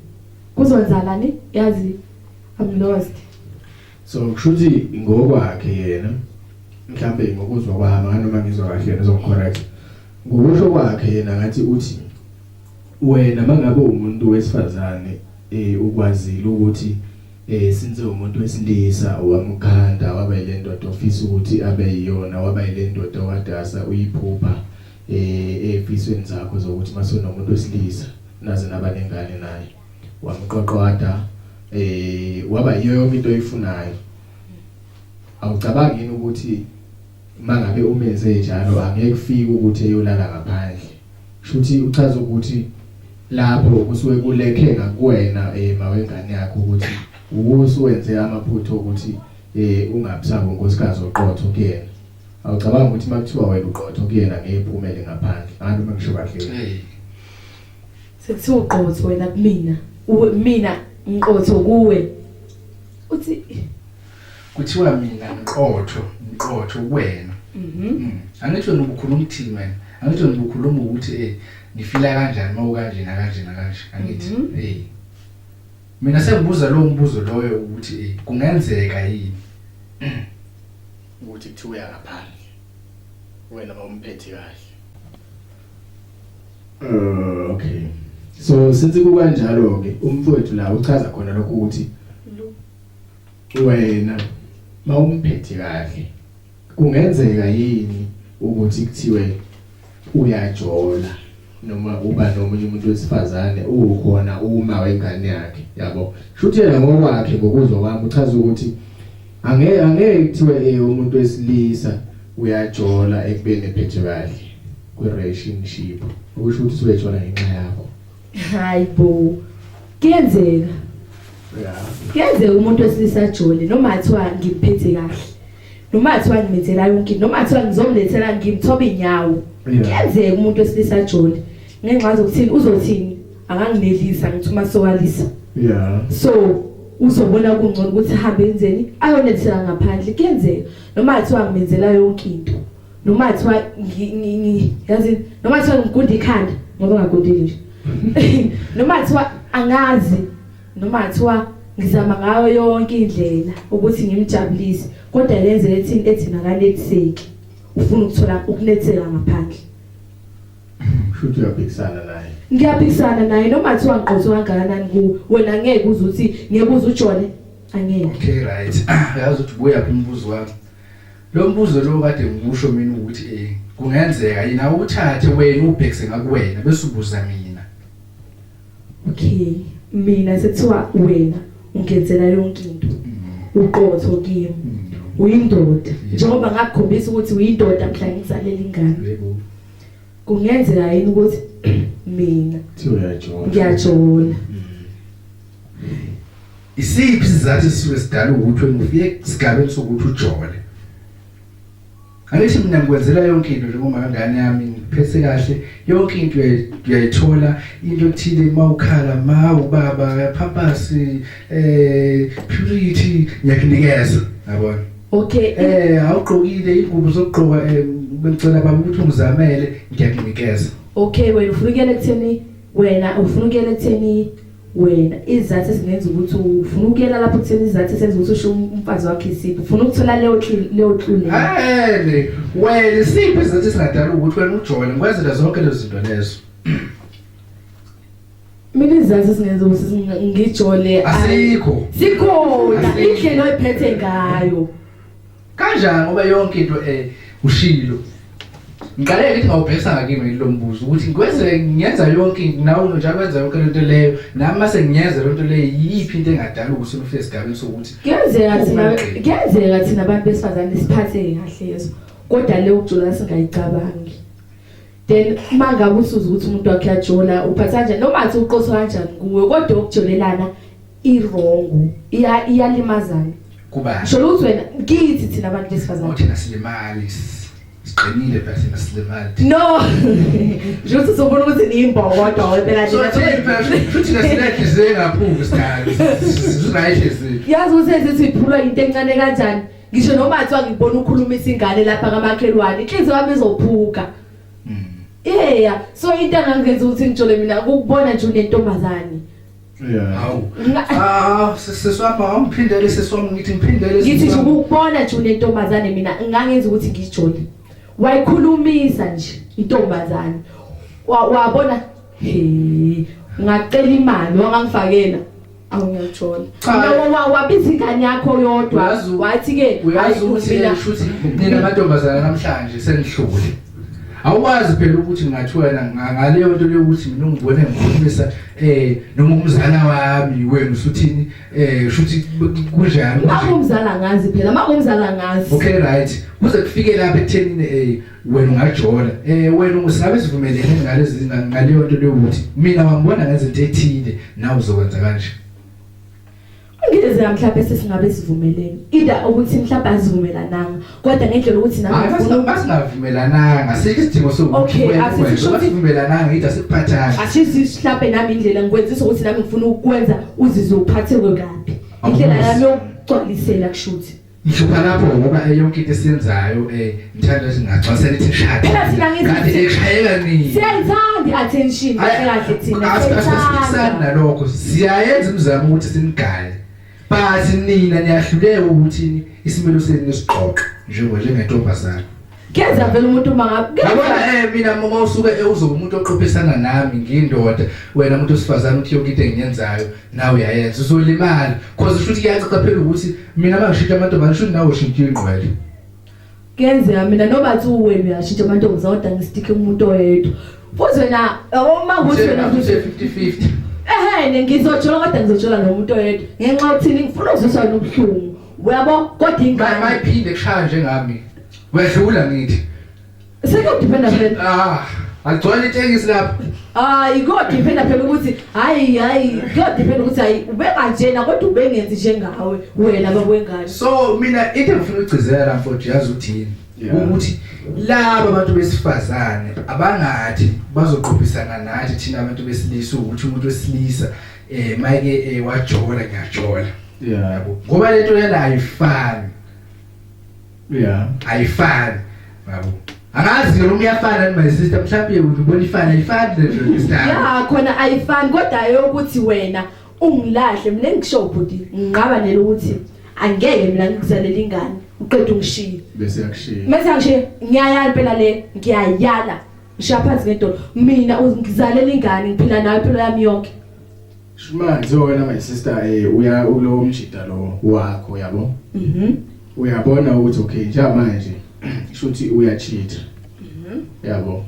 kuzowenzalani yazi I'm lost so kushuthi ngokwakhe yena mhlambe ngokuzwa kwami noma ngizwa kahle ngizongicorrect ngokusho kwakhe yena ngathi uthi wena mangabe umuntu wesifazane ukwazile ukuthi since umuntu wesilisa owamkhanda waba ile ndoda ofisa ukuthi abe yiyona waba ile ndoda wadasa uyiphupha efisweni zakho zokuthi masona umuntu wesilisa naze nabanengane naye wamqoqwada waba yiyo yonke into oyifunayo awucabangi ukuthi mangabe umenze njalo angeke kufike ukuthi eyolala ngaphandle shuthi uchaza ukuthi lapho kusuke kulekhe ngakuwena mawengane yakho ukuthi usuwenze amaphutho ukuthi ungabusaba unkosikazi oqotho kuyena awucabanga ukuthi makuthiwa wena uqotho kuyena ngeyiphumele ngaphandle abantu mangisho kahle sekuthiwa uqotho wena kumina mina ngiqotho kuwe uthi kuthiwa mina ngiqotho kuwena angisho nokukhuluma ukuthini wena angisho nokukhuluma ukuthi ngifila kanjani mawukanje nakanje angithi mina sengibuza lo mbuzo loyo ukuthi kungenzeka yini ukuthi kuthiwa ngaphandle wena mawumphethe kahle okay so since kukanjalo ke umfowethu la uchaza khona lokho ukuthi wena mawumphethe kahle kungenzeka yini ukuthi kuthiwe uyajola noma uba nomunye umuntu wesifazane ukhona uma wengane yakhe yabo shuthi yena ngokwakhe ngokuzwa kwami uchaza ukuthi angeke kuthiwe umuntu wesilisa uyajola ekubeni ephethe kahle kwi-relationship ukusho ukuthi uyajola ngenxa yakho hayibo kuyenzeka kuyenzeka umuntu wesilisa ajole noma athiwa ngimphethe kahle noma athiwa ngimethela yonke noma athiwa ngizomlethela ngimthobe inyawo kuyenzeka umuntu wesilisa ajole ngenxa zokuthini uzothini anganginelisa ngithuma sokalisa so uzobona kungcono ukuthi ahambe enzeni ayonethela ngaphandle kuyenzeka noma athiwa ngimenzela yonke into noma athiwa yazi noma athiwa ngigunda ikhanda ngoba ngagundile nje noma athiwa angazi noma athiwa ngizama ngayo yonke indlela ukuthi ngimjabulise kodwa lenze ethina kanetiseki ufuna ukuthola ukunethela ngaphandle shuthi uyaphikisana naye ngiyaphikisana naye noma athiwa ngiqotho kangakanani kuwe wena ngeke uzuthi ngiyebuza ujone angeke okay right yazi ukuthi buya kumbuzo wami lo mbuzo lo kade ngikusho mina ukuthi kungenzeka yina uthathe wena ubhekise ngakuwena bese ubuza mina okay mina sekuthiwa wena ungenzela yonke into uqotho kimi uyindoda njengoba ngakukhombisa ukuthi uyindoda mhla ngizalela ingane kungenzeka yini ukuthi mina ngiyajola isiphi sizathu sisuke sidala ukuthi wena ufike sigabeni sokuthi ujole angithi mina ngikwenzela yonke into njengoba ngane yami ngiphethe kahle yonke into uyayithola into ethile mawukhala ubaba pampasi purity ngiyakunikeza yabona okay awugqokile ingubo zokugqoka bengicela baba ukuthi ungizamele ngiyakunikeza okay wena ufuna ukuyela ekutheni wena izathu ezingenza ukuthi ufuna ukuyela lapho kutheni izathu esenza ukuthi usho umfazi wakhe isiphi ufuna ukuthola leyo hlule wena isiphi izathu esingadala ukuthi wena ujole ngikwenzela zonke lezo zinto lezo mina izathu ezingenza ukuthi ngijole asikho sikhona indlela oyiphethe ngayo kanjani ngoba yonke into ushilo ngiqale ukuthi ngawubhekisa ngakimi lo mbuzo ukuthi ngiyenza yonke nawe nje akwenza yonke lento leyo nami mase ngiyenza lento leyo yipi into engadala ukuthi ufike esigabeni sokuthi kuyenzeka thina abantu besifazane siphathe kahle yeso kodwa leyo ukujola singayicabangi then mangabe usuza ukuthi umuntu wakhe yajola uphatha kanjani noma athi uqotho kanjani kuwe kodwa ukujolelana irongo iyalimazana kuba ngisho ukuthi wena ngithi thina abantu besifazane thina silemali siqinile bese nasilemali no nje uzobona ukuthi niyimbokodwa wena so thina silekhize ngaphuzu sikali sizayishe zethu yazi ukuthi siphulwa into encane kanjani ngisho noma athiwa ngibona ukhuluma isingane lapha kamakhelwane inhliziyo yami izophuka so into engangenza ukuthi ngijole mina ukubona nje unentombazane seswapha awuphindele seswami ngithi ngiphindele ngithi nje ukubona nje unentombazane mina ngangenza ukuthi ngijole wayikhulumisa nje intombazane wabona ngacela imali wangangifakela awungiyathola wabiza ingane yakho yodwa wathi ke uyazi ukuthi shuthi nina amantombazana namhlanje senihlule awukwazi phela ukuthi ngingathwena ngaleyo nto leyo ukuthi mina ungibone ngikhulumisa noma umzala wami wena usuthini shuthi kunjani umzala ngazi phela umzala ngazi okay right kuze kufike lapha ekuthenini wena ungajola wena ungasabe sivumelene ngalezi ngaleyo nto leyo ukuthi mina wangibona ngezinto ethile nawe uzokwenza kanje ngeze mhlawumbe sesingabe sivumelene ida ukuthi mhlawumbe azivumelananga kodwa ngendlela ukuthi nami ngifuna basingavumelananga asikho isidingo sokuthi sivumelananga ida sikuphathana asithi mhlawumbe nami indlela ngikwenzisa ukuthi nami ngifuna ukwenza uzizwe uphatheke kabi indlela yami yokugcwalisela kushuthi ngisho lapho ngoba yonke into esiyenzayo ngithanda singagcwasela ithi shada kanti eshayeka nini siyayithanda attention kahle thina asifisana nalokho siyayenza imizamo ukuthi sinigale but nina niyahluleka ukuthi isimelo senu nesiqoqo njengentombazana kenza vele umuntu mangabe yabona mina uma usuke uzoba umuntu oqophisana nami ngindoda wena umuntu osifazana uthi yonke into engiyenzayo nawe uyayenza uzolimala because futhi kuyacaca phela ukuthi mina mangishintsha amantombazana shuthi nawe ushintshe ingqwele kenza mina noma athi uwena uyashintsha amantombazana kodwa ngisitike umuntu oyedwa futhi wena uma ukuthi wena 50-50 ngizotshola kodwa ngizotshola nomuntu oyedwa ngenxa yokuthini ngifuna ukuzwiswa nobuhlungu uyabo kodwa ingane mayiphinde kushaya njengami wedlula ngithi sekudependa phela agcwele itekisi lapho ikodependa phela ukuthi hayi kodependa ukuthi hayi ubenganjena kodwa ubengenzi njengawe wena bakwengane so mina into engifuna ukugcizela mfowethu yazi uthini ukuthi laba abantu besifazane abangathi bazoqophisana nathi thina abantu besilisa ukuthi umuntu wesilisa mayike wajola ngiyajola yabo ngoba lento yana ayifani ayifani yabo angazi noma uyafana my sister mhlawumbe ubona ifana ayifani le sister khona ayifani kodwa ayokuthi wena ungilahle mina ngisho ukuthi ngqaba nele ukuthi angeke mina ngikuzalela ingane uqeda ungishiye bese yakushiya mase ngishiye ngiyayala phela le ngiyayala ngishiya phansi ngedolo mina ungizalela ingane ngiphila nawe phela yami yonke manje wena my sister uya ulo mjida lo wakho yabo uyabona ukuthi okay njengamanje shuthi uyacheat yabo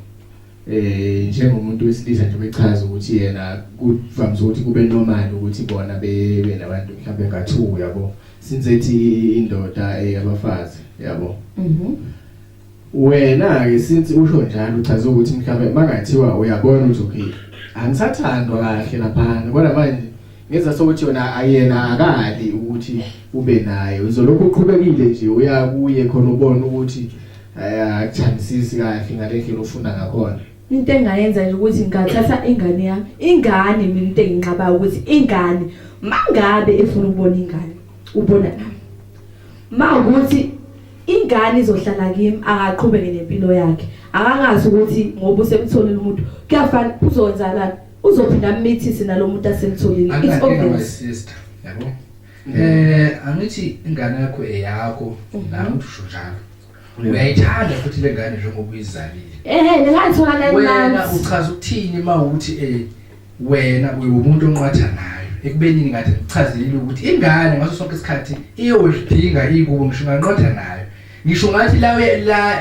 njengomuntu wesilisa nje bechaza ukuthi yena kuvamza ukuthi kube normal ukuthi bona bebe nabantu mhlawumbe nga2 yabo since ethi indoda abafazi yabo wena ke since usho njalo uchaza ukuthi mhlawumbe mangathiwa uyabona ukuthi okay angisathandwa kahle lapha kodwa manje ngenza sokuthi yona ayena akali ukuthi ube naye uzolokhu uqhubekile nje uya kuye khona ubona ukuthi akuthandisisi kahle ngale ndlela ofuna ngakhona into engayenza nje ukuthi ngathatha ingane yami ingane mina into enginqaba ukuthi ingane mangabe efuna ukubona ingane ubona nami mawukuthi ingane izohlala kimi akaqhubeke nempilo yakhe akangazi ukuthi ngoba usemtholile umuntu kuyafana uzonzalana uzophinda amithise nalomuntu asemtholile it's obvious yabo angithi ingane yakho eyakho nawe usho njalo uyayithanda futhi le ngane njengoba uyizalile ngingayithola la wena uchaza ukuthini mawukuthi wena umuntu onqwatha nayo ekubeni ngathi ngichazile ukuthi ingane ngaso sonke isikhathi iyodinga ikubo ngisho nganqwatha nayo ngisho ngathi la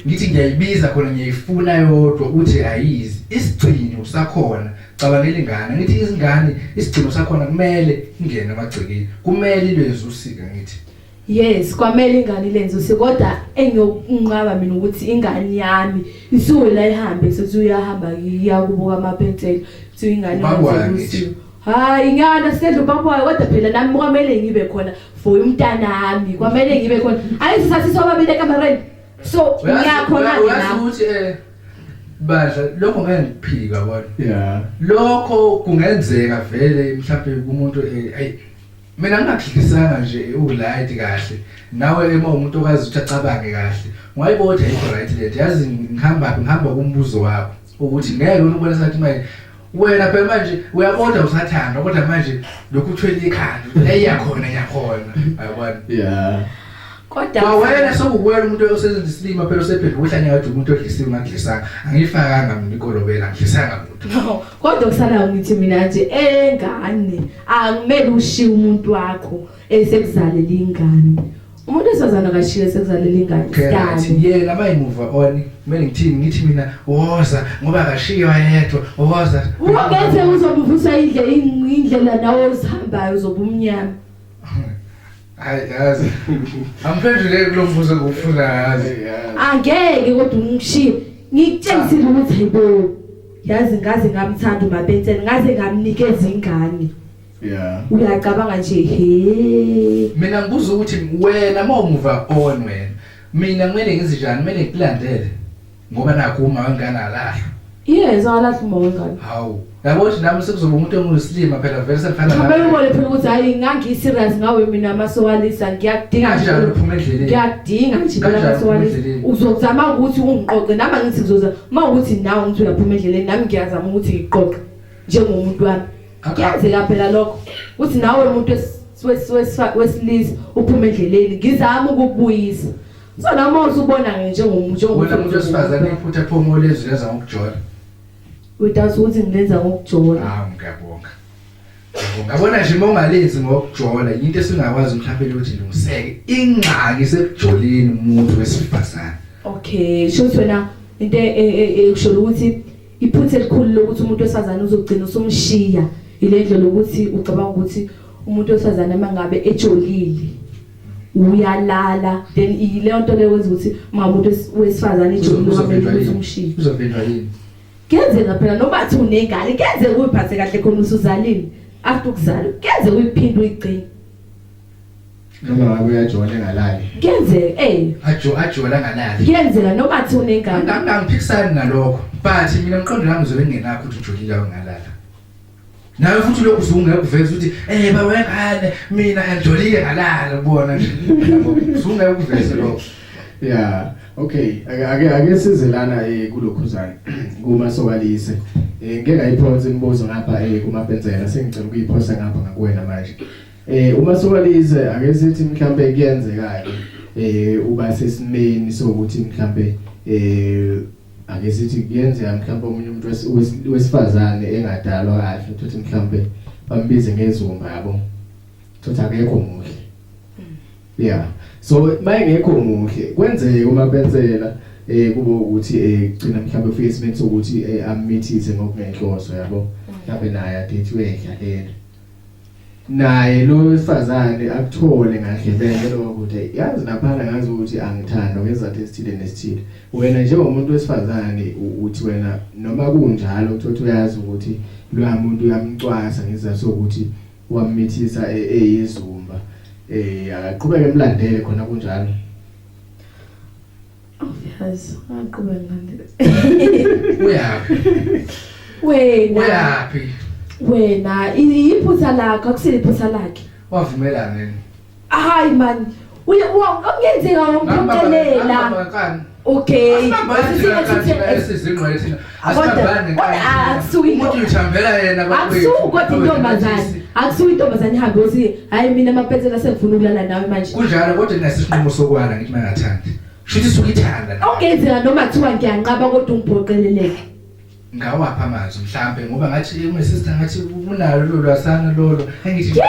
ngithi ngiyayibiza khona ngiyifuna yodwa uthi ayizi isigcino usakhona cabangela ingane ngithi izingane isigcino sakhona kumele ingene amagcikeni kumele ilwenze usika ngithi yes kwamele ingane ilenze usika kodwa engiyokunqaba mina ukuthi ingane yami isuke la ihambe sethi uyahamba iyakubuka amapentela ukuthi ingane yenze hayi ngiyana sedlo baba kodwa phela nami kwamele ngibe khona for umntanami kwamele ngibe khona ayisisathi sobabili ekamereni so ngiyakhona ukuthi badla lokho ngeke ngiphika bona lokho kungenzeka vele mhlawumbe kumuntu mina ngingakhilisana nje ulight kahle nawe ema umuntu okazi ukuthi acabange kahle ungayibona ayikho right le yazi ngihamba kumbuzo wakho ukuthi ngeke unubona sathi manje wena phela manje uyabona usathanda kodwa manje lokhu uthwele ikhanda eyakhona yakhona ayabona kodwa wena sokuwela umuntu osenza isilima phela usephendula uhlanya kathi umuntu odlisiwe ngaglisanga angifakanga mina ikolobela ngidlisanga umuntu kodwa kusala ngithi mina nje engane angimele ushiye umuntu wakho esekuzalela ingane umuntu esazana kashiye sekuzalela ingane kanti yena mayimuva on kumele ngithini ngithi mina woza ngoba kashiya yedwa woza ungenze uzobuvusa indlela nawe uzihambayo uzobumnyama hayi yazi amphendule kulombuzo ngofuna yazi angeke kodwa ungishiye ngikutshengisile ukuthi hayibo yazi ngaze ngamthanda uMapensela ngaze ngamnikeza ingane uyacabanga nje he mina ngibuza ukuthi wena mawumuva on wena mina kumele ngize njani kumele ngikulandele ngoba nakho uma wengane alahle yes alahle uma wengane hawu yabo ukuthi nami sekuzoba umuntu ongusilima phela vele sefana nami ngibone phela ukuthi hayi ngangi serious ngawe mina amasokalisa ngiyakudinga njalo uphuma endleleni ngiyadinga nje phela amasokalisa uzozama ukuthi ungiqoqe nami ngithi kuzoza uma ukuthi nawe ngithi uyaphuma endleleni nami ngiyazama ukuthi ngiqoqe njengomuntu wami kuyenzeka phela lokho uthi nawe umuntu wesilisa uphuma endleleni ngizama ukubuyisa so nami usubona njengomuntu wesifazane iphutha phomo lezi leza ngokujola uyazi ukuthi ngilenza ngokujola ngiyabonga ngabona nje mongalenzi ngokujola into esingakwazi mhlawumbe ukuthi ilungiseke ingxaki sekujoleni umuntu wesifazane okay shothi wena into ekusho ukuthi iphuthe elikhulu lokuthi umuntu wesifazane uzogcina usumshiya ile ndlela ukuthi ucabanga ukuthi umuntu wesifazane mangabe ejolile uyalala then ile nto leyo kwenza ukuthi umuntu wesifazane ejolile uhambe umshiya uzovendwa yini kenzeka phela noma athi unengane kenzeka uyiphathe kahle khona usuzalile after ukuzala kenzeka uyiphinde uyigcine noma ngabe uyajola engalali kenzeka ajola ngalali kenzeka noma athi unengane angiphikisani nalokho but mina ngiqondo lami uzobe ngingenakho ukuthi ujolile ngalala nawe futhi lokho uzungekuveza ukuthi baba wengane mina angijolile ngalala ubona nje uzungekuveza lokho okay ake sizelana kulokhuzana kuma sokalise ngeke ngayiphosa imibuzo ngapha kuMapensela sengicela ukuyiphosa ngapha ngakuwena manje uma sokalise ake sithi mhlambe kuyenzekayo uba sesimeni sokuthi mhlambe ake sithi kuyenzeka mhlambe umunye umuntu wesifazane engadalwa kahle ukuthi mhlambe bambize ngezumba yabo thothi akekho muhle so mayengekho muhle kwenzeke uMapensela kube ukuthi gcina mhlambe ufike esimeni sokuthi amithise ngokungenhloso yabo mhlambe naye adethi wedlalela naye lo wesifazane akuthole ngahlebele lokho ukuthi yazi naphana ngazi ukuthi angithanda ngezathu esithile nesithile wena njengomuntu wesifazane uthi wena noma kunjalo uthi uyazi ukuthi lo muntu uyamcwasa ngezathu sokuthi wamithisa eyizumba akaqhubeke emlandele khona kunjalo yes aqhubeke emlandele wena iphutha lakho akusile iphutha lakhe wavumelana nini hayi man ungenzeka ngomphoqelela okay asizingqwele thina asibambane umuntu uthambela yena kodwa intombazane akusuka intombazane ihambe uthi hayi mina Mapensela sengifuna ukulala nawe manje kunjalo kodwa nginasisinqumo sokwala ngithi mangathandi shuthi sukithanda ongenzeka noma kuthiwa ngiyanqaba kodwa ungiphoqeleleke ngawapha amazwi mhlambe ngoba ngathi sister ngathi unalo lo lwasana lolo engithi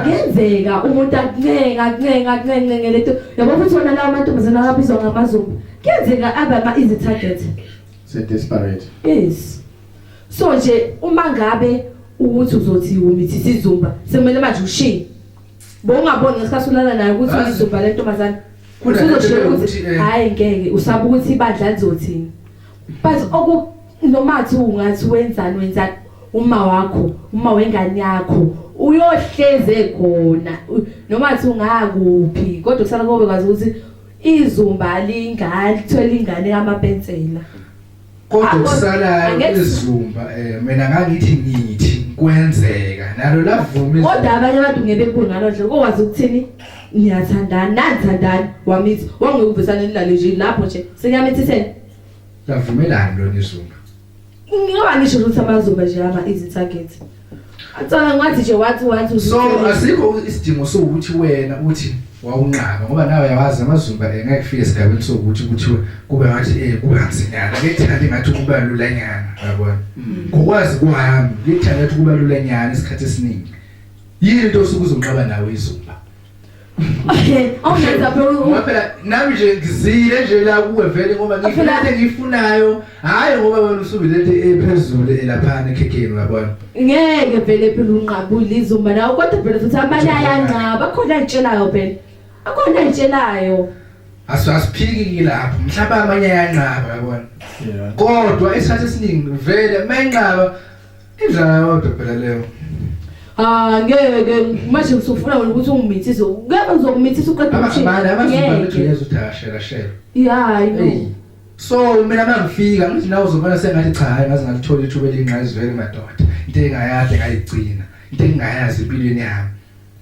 kenzeka umuntu akuncenga letho yabo futhi wona lawo amantombazana abizwa ngamazumba kenzeka aba easy target desperate yes so nje uma ngabe ukuthi uzothi umithisa izumba sekumele manje ushiye bongaboni ngesikhathi ulala naye ukuthi izumba lentombazana uzoshiya ukuthi hayi ngeke usaba ukuthi ibandla lizothini but noma athi ungathi wenzani uma wengane yakho uyohleze khona noma athi ungakuphi kodwa kusala kobe kwazi ukuthi izumba lingane lithola ingane kaMapensela kodwa kusala izumba mina ngangithi kwenzeka nalo lavuma kodwa abanye abantu ngebekuni ngalodle kokwazi ukuthini niyathandana wamithi wangekuvesana nilale nje lapho nje senyamethisene lavumelana lo izumba ngoba ngisho ukuthi amazumba nje easy target atsala ngathi nje wathi so asikho isidingo sokuthi wena uthi wawunqaba ngoba nawe yawazi amazumba ngeke kufike esigabeni sokuthi kuthiwe kube ngathi kube ngizinyana ngethanda ngathi kuba lulanyana yabona ngokwazi kwami ngethanda ngathi kuba lulanyana isikhathi esiningi yini into osukuzonqaba nawe izumba awuyenza phela nami nje ngizile nje la kuwe vele ngoba ngifuna into engiyifunayo hayi ngoba wena usubile ephezulu elaphana ekhekeni yabona ngeke vele phela unqabule izumba nawe kodwa phela futhi abanye ayanqaba khona ayitshelayo phela akhona ayitshelayo asiphiki lapho mhlawumbe amanye ayanqaba yabona kodwa isikhathi esiningi vele mayinqaba indlela yodwa phela leyo ngeke manje usufuna ukuthi ungimithise ngeke ngizokumithisa uqeda amanye amazimba bethu uthashela shela I know so mina mangifika ngithi nawe uzobona sengathi cha hayi ngaze ngalithola ithuba elinqayizwele madoda into engayazi ngayigcina into engayazi empilweni yami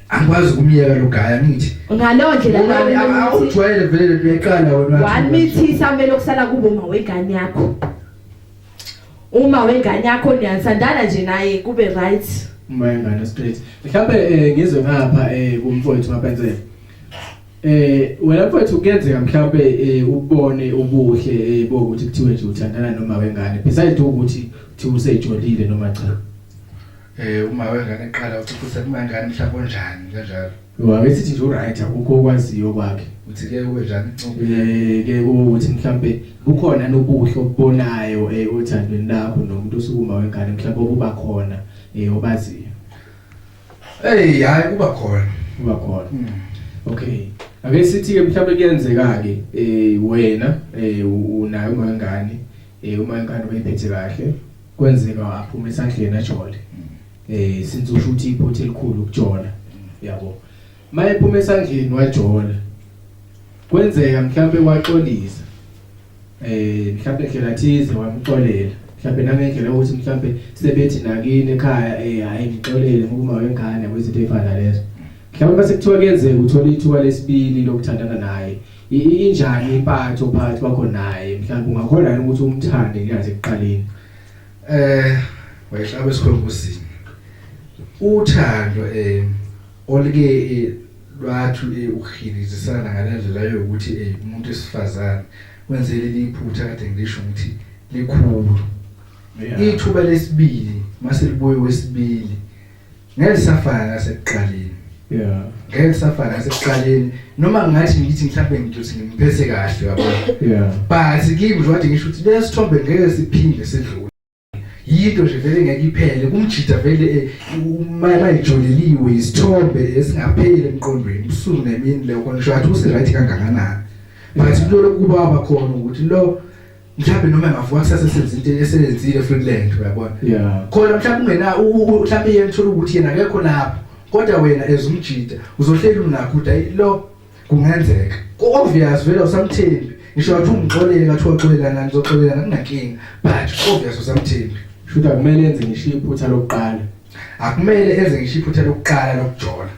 angikwazi ukumiyeka logaya ngithi ngaleyo ndlela awujwayele vele uyeqala wena wamithisa kumele kusala kube uma wengane yakho uma wengane yakho niyasandana nje naye kube right Mayengane straight. Mhlawumbe ngizwe ngapha kumfowethu mapenzela. Wena mfowethu kuyenzeka mhlawumbe ubone ubuhle bokuthi kuthiwe nje uthandana noma wengane besides ukuthi uthi usejolile noma cha. Uma wengane eqala uthi kusemangane mhlawumbe onjani kanjalo. Wabethi nje uright akukho okwaziyo kwakhe. Uthi ke ube njani ke ukuthi mhlawumbe kukhona nobuhle obubonayo othandweni lakho nomuntu osukuma wengane mhlawumbe obuba khona obaziyo. Hayi kuba khona. Okay. Ake sithi ke mhlawumbe kuyenzeka ke wena unayo umangane umangane uyiphethe kahle kwenzeka aphuma esandleni ajole. Since usho ukuthi iphothe elikhulu ukujola. Yabo. Maye phuma esandleni wajola. Kwenzeka mhlawumbe waxolisa. Mhlawumbe ndlela thize wamxolela. Mhlawumbe nangendlela ukuthi mhlawumbe sebethi nakini ekhaya hayi ngixolele ngoba wengane kwezinto ezifana lezo. Mhlawumbe base kuthiwa kuyenzeka uthola ithuba lesibili lokuthandana naye. Injani impatho phakathi kwakho naye mhlawumbe ungakhona ukuthi umthande ngiyazi ekuqaleni. Wayehlaba esikhombusini. Uthando olike lwathu ukuhilizisana ngalendlela yokuthi umuntu esifazane wenzele liphutha kade ngisho ukuthi likhulu. Ithuba lesibili mase libuye wesibili ngeke safana nasekuqaleni. Ngeke safana nasekuqaleni noma ngathi ngithi mhlawumbe ngithi ngimphethe kahle yabona. But kimi nje wathi ngisho ukuthi lesithombe ngeke siphinde sedlule. Yinto nje vele ngeke iphele kumjida vele mayijoleliwe isithombe esingapheli emqondweni ubusuku nemini leyo khona ngisho athi usiright kangakanani. But lo kuba abakhona ukuthi lo mhlawumbe noma engavuka kusasa senze into esenzile Freeland uyabona. Khona mhlawumbe ungena mhlawumbe yenthola ukuthi yena akekho lapho kodwa wena ezumjida uzohleli unakho ukuthi lo kungenzeka. Obvious vele usamthembi ngisho wathi ungixolele ngathi waxolelana nizoxolelana kunankinga but obvious usamthembi. Should akumele enze ngisho iphutha lokuqala. Akumele enze ngisho iphutha lokuqala lokujola.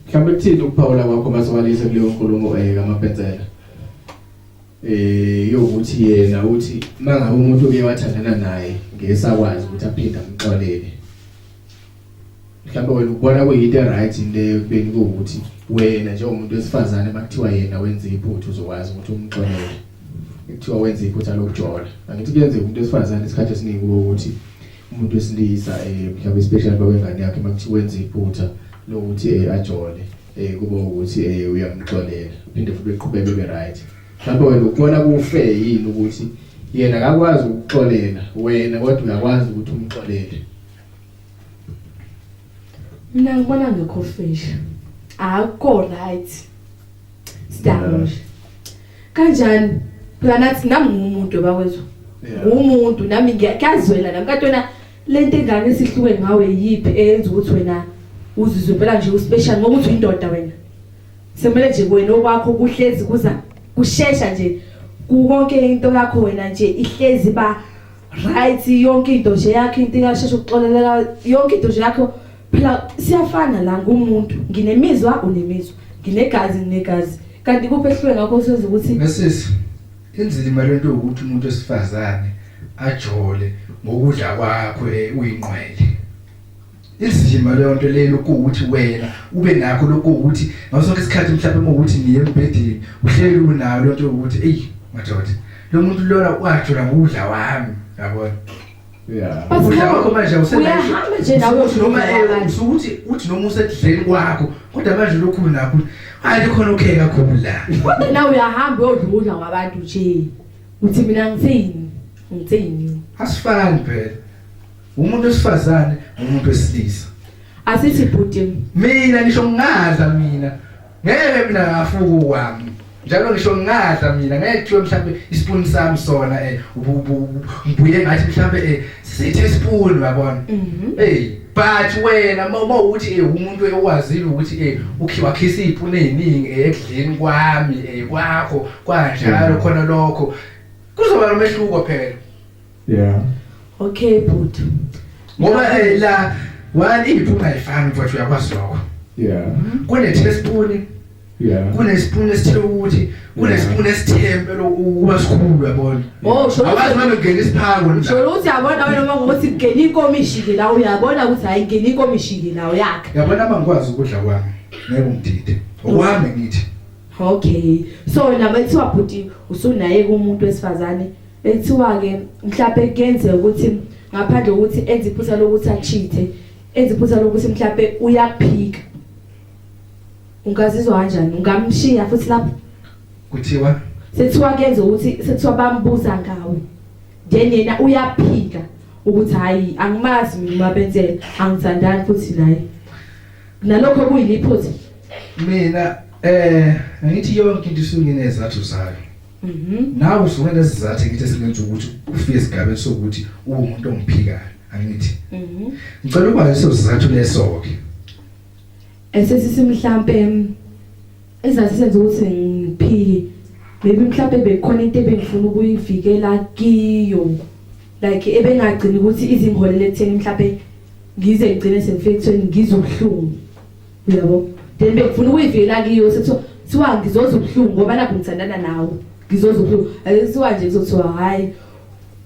Mhlawumbe kuthini ukuphawula kwakho masobalise kuleyo nkulumo kamapenzela. Yokuthi yena uthi mangabe umuntu uke wathandana naye ngesakwazi ukuthi aphinde amxolele. Mhlawumbe wena ubona kuyinto right leyo kubeni ukuthi wena nje umuntu wesifazane bakuthiwa yena wenza iphutha uzokwazi ukuthi umxolele. Kuthiwa wenza iphutha lokujola. Angithi kuyenzeka umuntu wesifazane isikhathi esiningi ukuthi umuntu wesilisa mhlawumbe especially bawengane yakhe makuthi wenza iphutha lokuthi ajole kube ukuthi uyamxolela phinde futhi beqhubeke be right. Mhlawumbe wena ukubona kufe yini ukuthi yena akakwazi ukuxolela wena kodwa uyakwazi ukuthi umxolele. Mina ngibona ngekho fish. Akho right. Stammer. Kanjani? Phela nathi nami ngumuntu bakwethu. Umuntu nami ngiyazwela nami kantona lento engane esihluke ngawe yipi eyenza ukuthi wena uzizwe phela nje uspecial ngoba uthi indoda wena. Semele nje wena okwakho kuhlezi kuza kushesha nje konke into yakho wena nje ihlezi ba right yonke into nje yakho into ingashesha ukuxolelela yonke into nje yakho phela siyafana la ngumuntu nginemizwa unemizwa nginegazi kanti kuphehlwe ngakho senze ukuthi nesisi inzima lento ukuthi umuntu wesifazane ajole ngokudla kwakho uyinqwele izima leyo nto leyo ukuthi wena ube nakho lokho ukuthi ngosonke isikhathi mhlawumbe ukuthi niye embedeni uhleli unayo lo nto ukuthi madoda lo muntu lona wajola ngudla wami yabona udla wakho manje uyahamba nje nawe noma uthi noma usedleni kwakho kodwa manje lokhu nakho hayi khona okay kakhulu la kodwa nawe uyahamba uyodlula ngabantu nje uthi mina ngitsini asifani phela umuntu osifazane umuntu wesilisa asithi bhuti mina ngisho ngadla mina ngeke mina ngafuku wami njalo ngisho ngadla mina ngeke kuthiwe mhlawumbe ispoon sami sona ngibuye ngathi mhlawumbe sithe spoon yabona but wena uma uthi umuntu ewazile ukuthi ukhiwa khisa izipuni eziningi ekudleni kwami kwakho kanjalo khona lokho kuzoba nomehluko phela okay bhuti ngoba la wani iphuma ayifani mfowethu uyakwazi lokho kune teaspoon kunespoon esithile ukuthi kunespoon esithembe lokuba sikhulu yabona awazi manje ungena isiphako sho ukuthi yabona wena uma ngokuthi ngena inkomishi la uyabona ukuthi hayi ngena inkomishi la yakhe yabona uma ngikwazi ukudla kwami ngeke ungidide okwami ngithi okay so nabathiwa bhuti usunaye kumuntu wesifazane ethiwa ke mhlawumbe kuyenzeka ukuthi ngaphandle kokuthi enze iphutha lokuthi achithe enze iphutha lokuthi mhlawumbe uyaphika ungazizwa kanjani ungamshiya futhi lapho kuthiwa sethiwa kuyenza ukuthi sethiwa bambuza ngawe then yena uyaphika ukuthi hayi angimazi mina mabenzela angithandani futhi naye nalokho kuyiliphutha mina ngithi yonke into isunginezathu zayo nawe usuke nesizathu ngithi esingenza ukuthi ufike esigabeni sokuthi umuntu ongiphikayo angithi ngicela ukwazi isizathu leso ke esesithi mhlambe ezazisenza ukuthi ngiphike maybe mhlambe bekhona into ebengifuna ukuyivikela kiyo like ebengagcini ukuthi izingholele ekutheni mhlambe ngize ngigcine sengifike ekutheni ngizobuhlungu uyabo then bekufuna ukuyivikela kiyo sethiwa ngizoza ubuhlungu ngoba lapho ngithandana nawe ngizoza ubuhlungu ayisiwa nje kuzothiwa hayi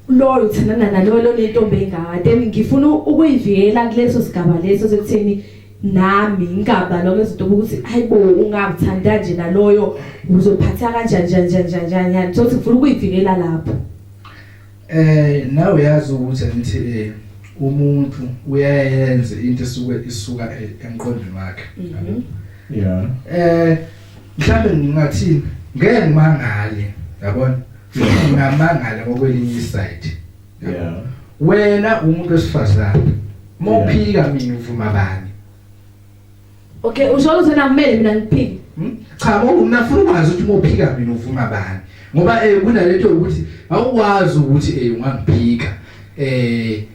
lo uthandana nalo nentombi engaka ngifuna ukuyivikela kuleso sigaba leso sekutheni nami ngingaba lokho izinto ukuthi hayibo ungabthanda nje naloyo uzophatha kanjani yani sothi ngifuna ukuyivikela lapho nawe yazi ukuthi angithi umuntu uyayenza into isuka emqondweni wakhe mhlawumbe ngingathini ngeke ngimangale yabona ngamangala ngokwelinye iside wena umuntu wesifazane mawuphika mina uvuma bani okay usho ukuthi kumele mina ngiphike cha ngifuna ukwazi ukuthi mawuphika mina uvuma bani ngoba kunalento ukuthi awukwazi ukuthi ungangiphika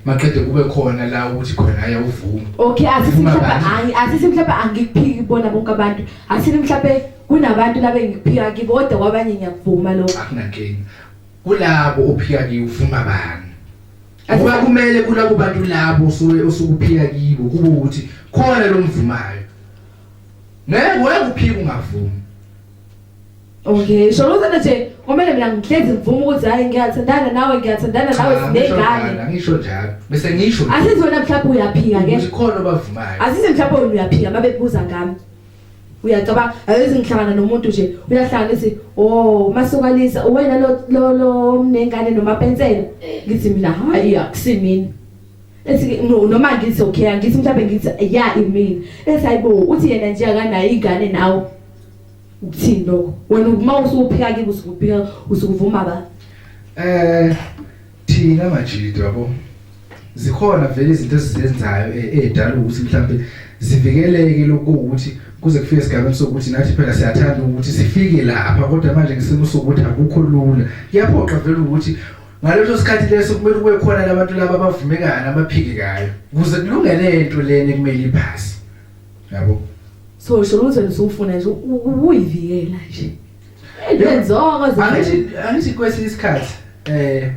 maqede kube khona la ukuthi khona ayawuvuma okay asithi mhlawumbe angikuphiki bona bonke abantu asithi mhlawumbe kunabantu laba engiphika kibo kodwa kwabanye ngiyakuvuma lokho akunankinga kulabo ophika kibo uvuma bani ngoba kumele kulabo bantu labo osukuphika kibo kube ukuthi khona lo mvumayo ngeke uphika ungavumi okay so lozana nje kumele mina ngihlezi ngivuma ukuthi hayi ngiyathandana nawe sinegane ngisho njalo bese ngisho asithi wena mhlawumbe uyaphika ke khona abavumayo asithi mhlawumbe wena uyaphika babebuza ngami uyacabanga ayizi ngihlangana nomuntu nje uyahlanganisa masukalisa wena lo mnengane nomapensela ngithi mina hayi akusimini ethi noma ngithi okay ngithi mhlawumbe ngithi imini esayibo uthi yena nje akanayo ingane nawe ukuthini lokho wena uma usuphika kibo usukuphika usukuvuma ba thina majidi yabo zikhona vele izinto esizenzayo edala ukuthi mhlawumbe zivikeleke lokho ukuthi kuze kufike isigabeni sokuthi nathi phela siyathanda ukuthi sifike lapha kodwa manje ngisimo sokuthi akukho lula kuyaphoqa vele ukuthi ngaleso sikhathi leso kumele kube khona labantu laba abavumekana abaphikekayo ukuze kulungele into lene kumele iphasi yabo so sholuze usufuna nje uyivikela nje lenzoko angithi kwesinye isikhathi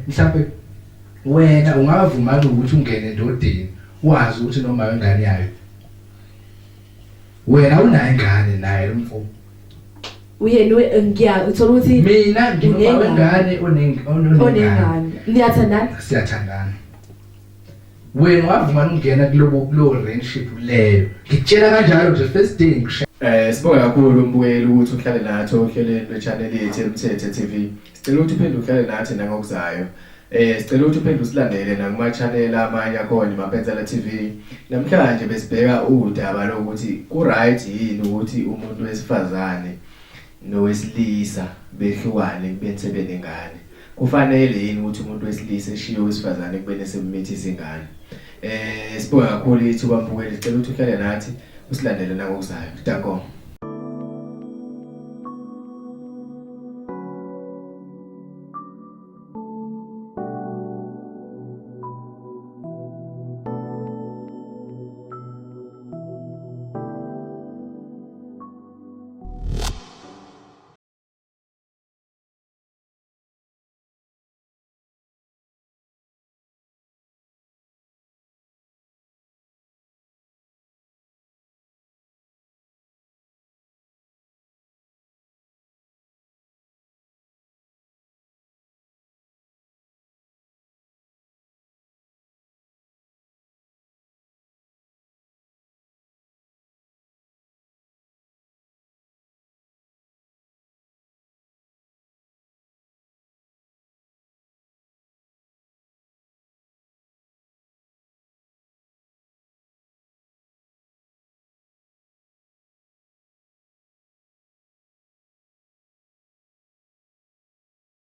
mhlawumbe wena ungavuma ukuthi ungene endodeni wazi ukuthi noma ingane yayo wena unayo ingane naye lo mfo uyena ngiyathola ukuthi mina ngingane onengane niyathandana siyathandana wena wavuma ukungena kulo relationship leyo ngitshela kanjalo nje first day Sibonga kakhulu umbukeli ukuthi uhlale nathi ohlelweni lwe-channel yethu eMthetho TV. Sicela ukuthi uphinde uhlale nathi nangokuzayo. Sicela ukuthi uphinde usilandele nakuma-channel amanye akhona iMapensela TV. Namhlanje besibheka udaba lokuthi ku-right yini ukuthi umuntu wesifazane nowesilisa behlukane kubeni sebenengane. Kufanele yini ukuthi umuntu wesilisa eshiye owesifazane kubeni sebemitha izingane. Sibonga kakhulu ithuba mbukeli. Sicela ukuthi uhlale nathi usilandele nangokuzayo. Danko.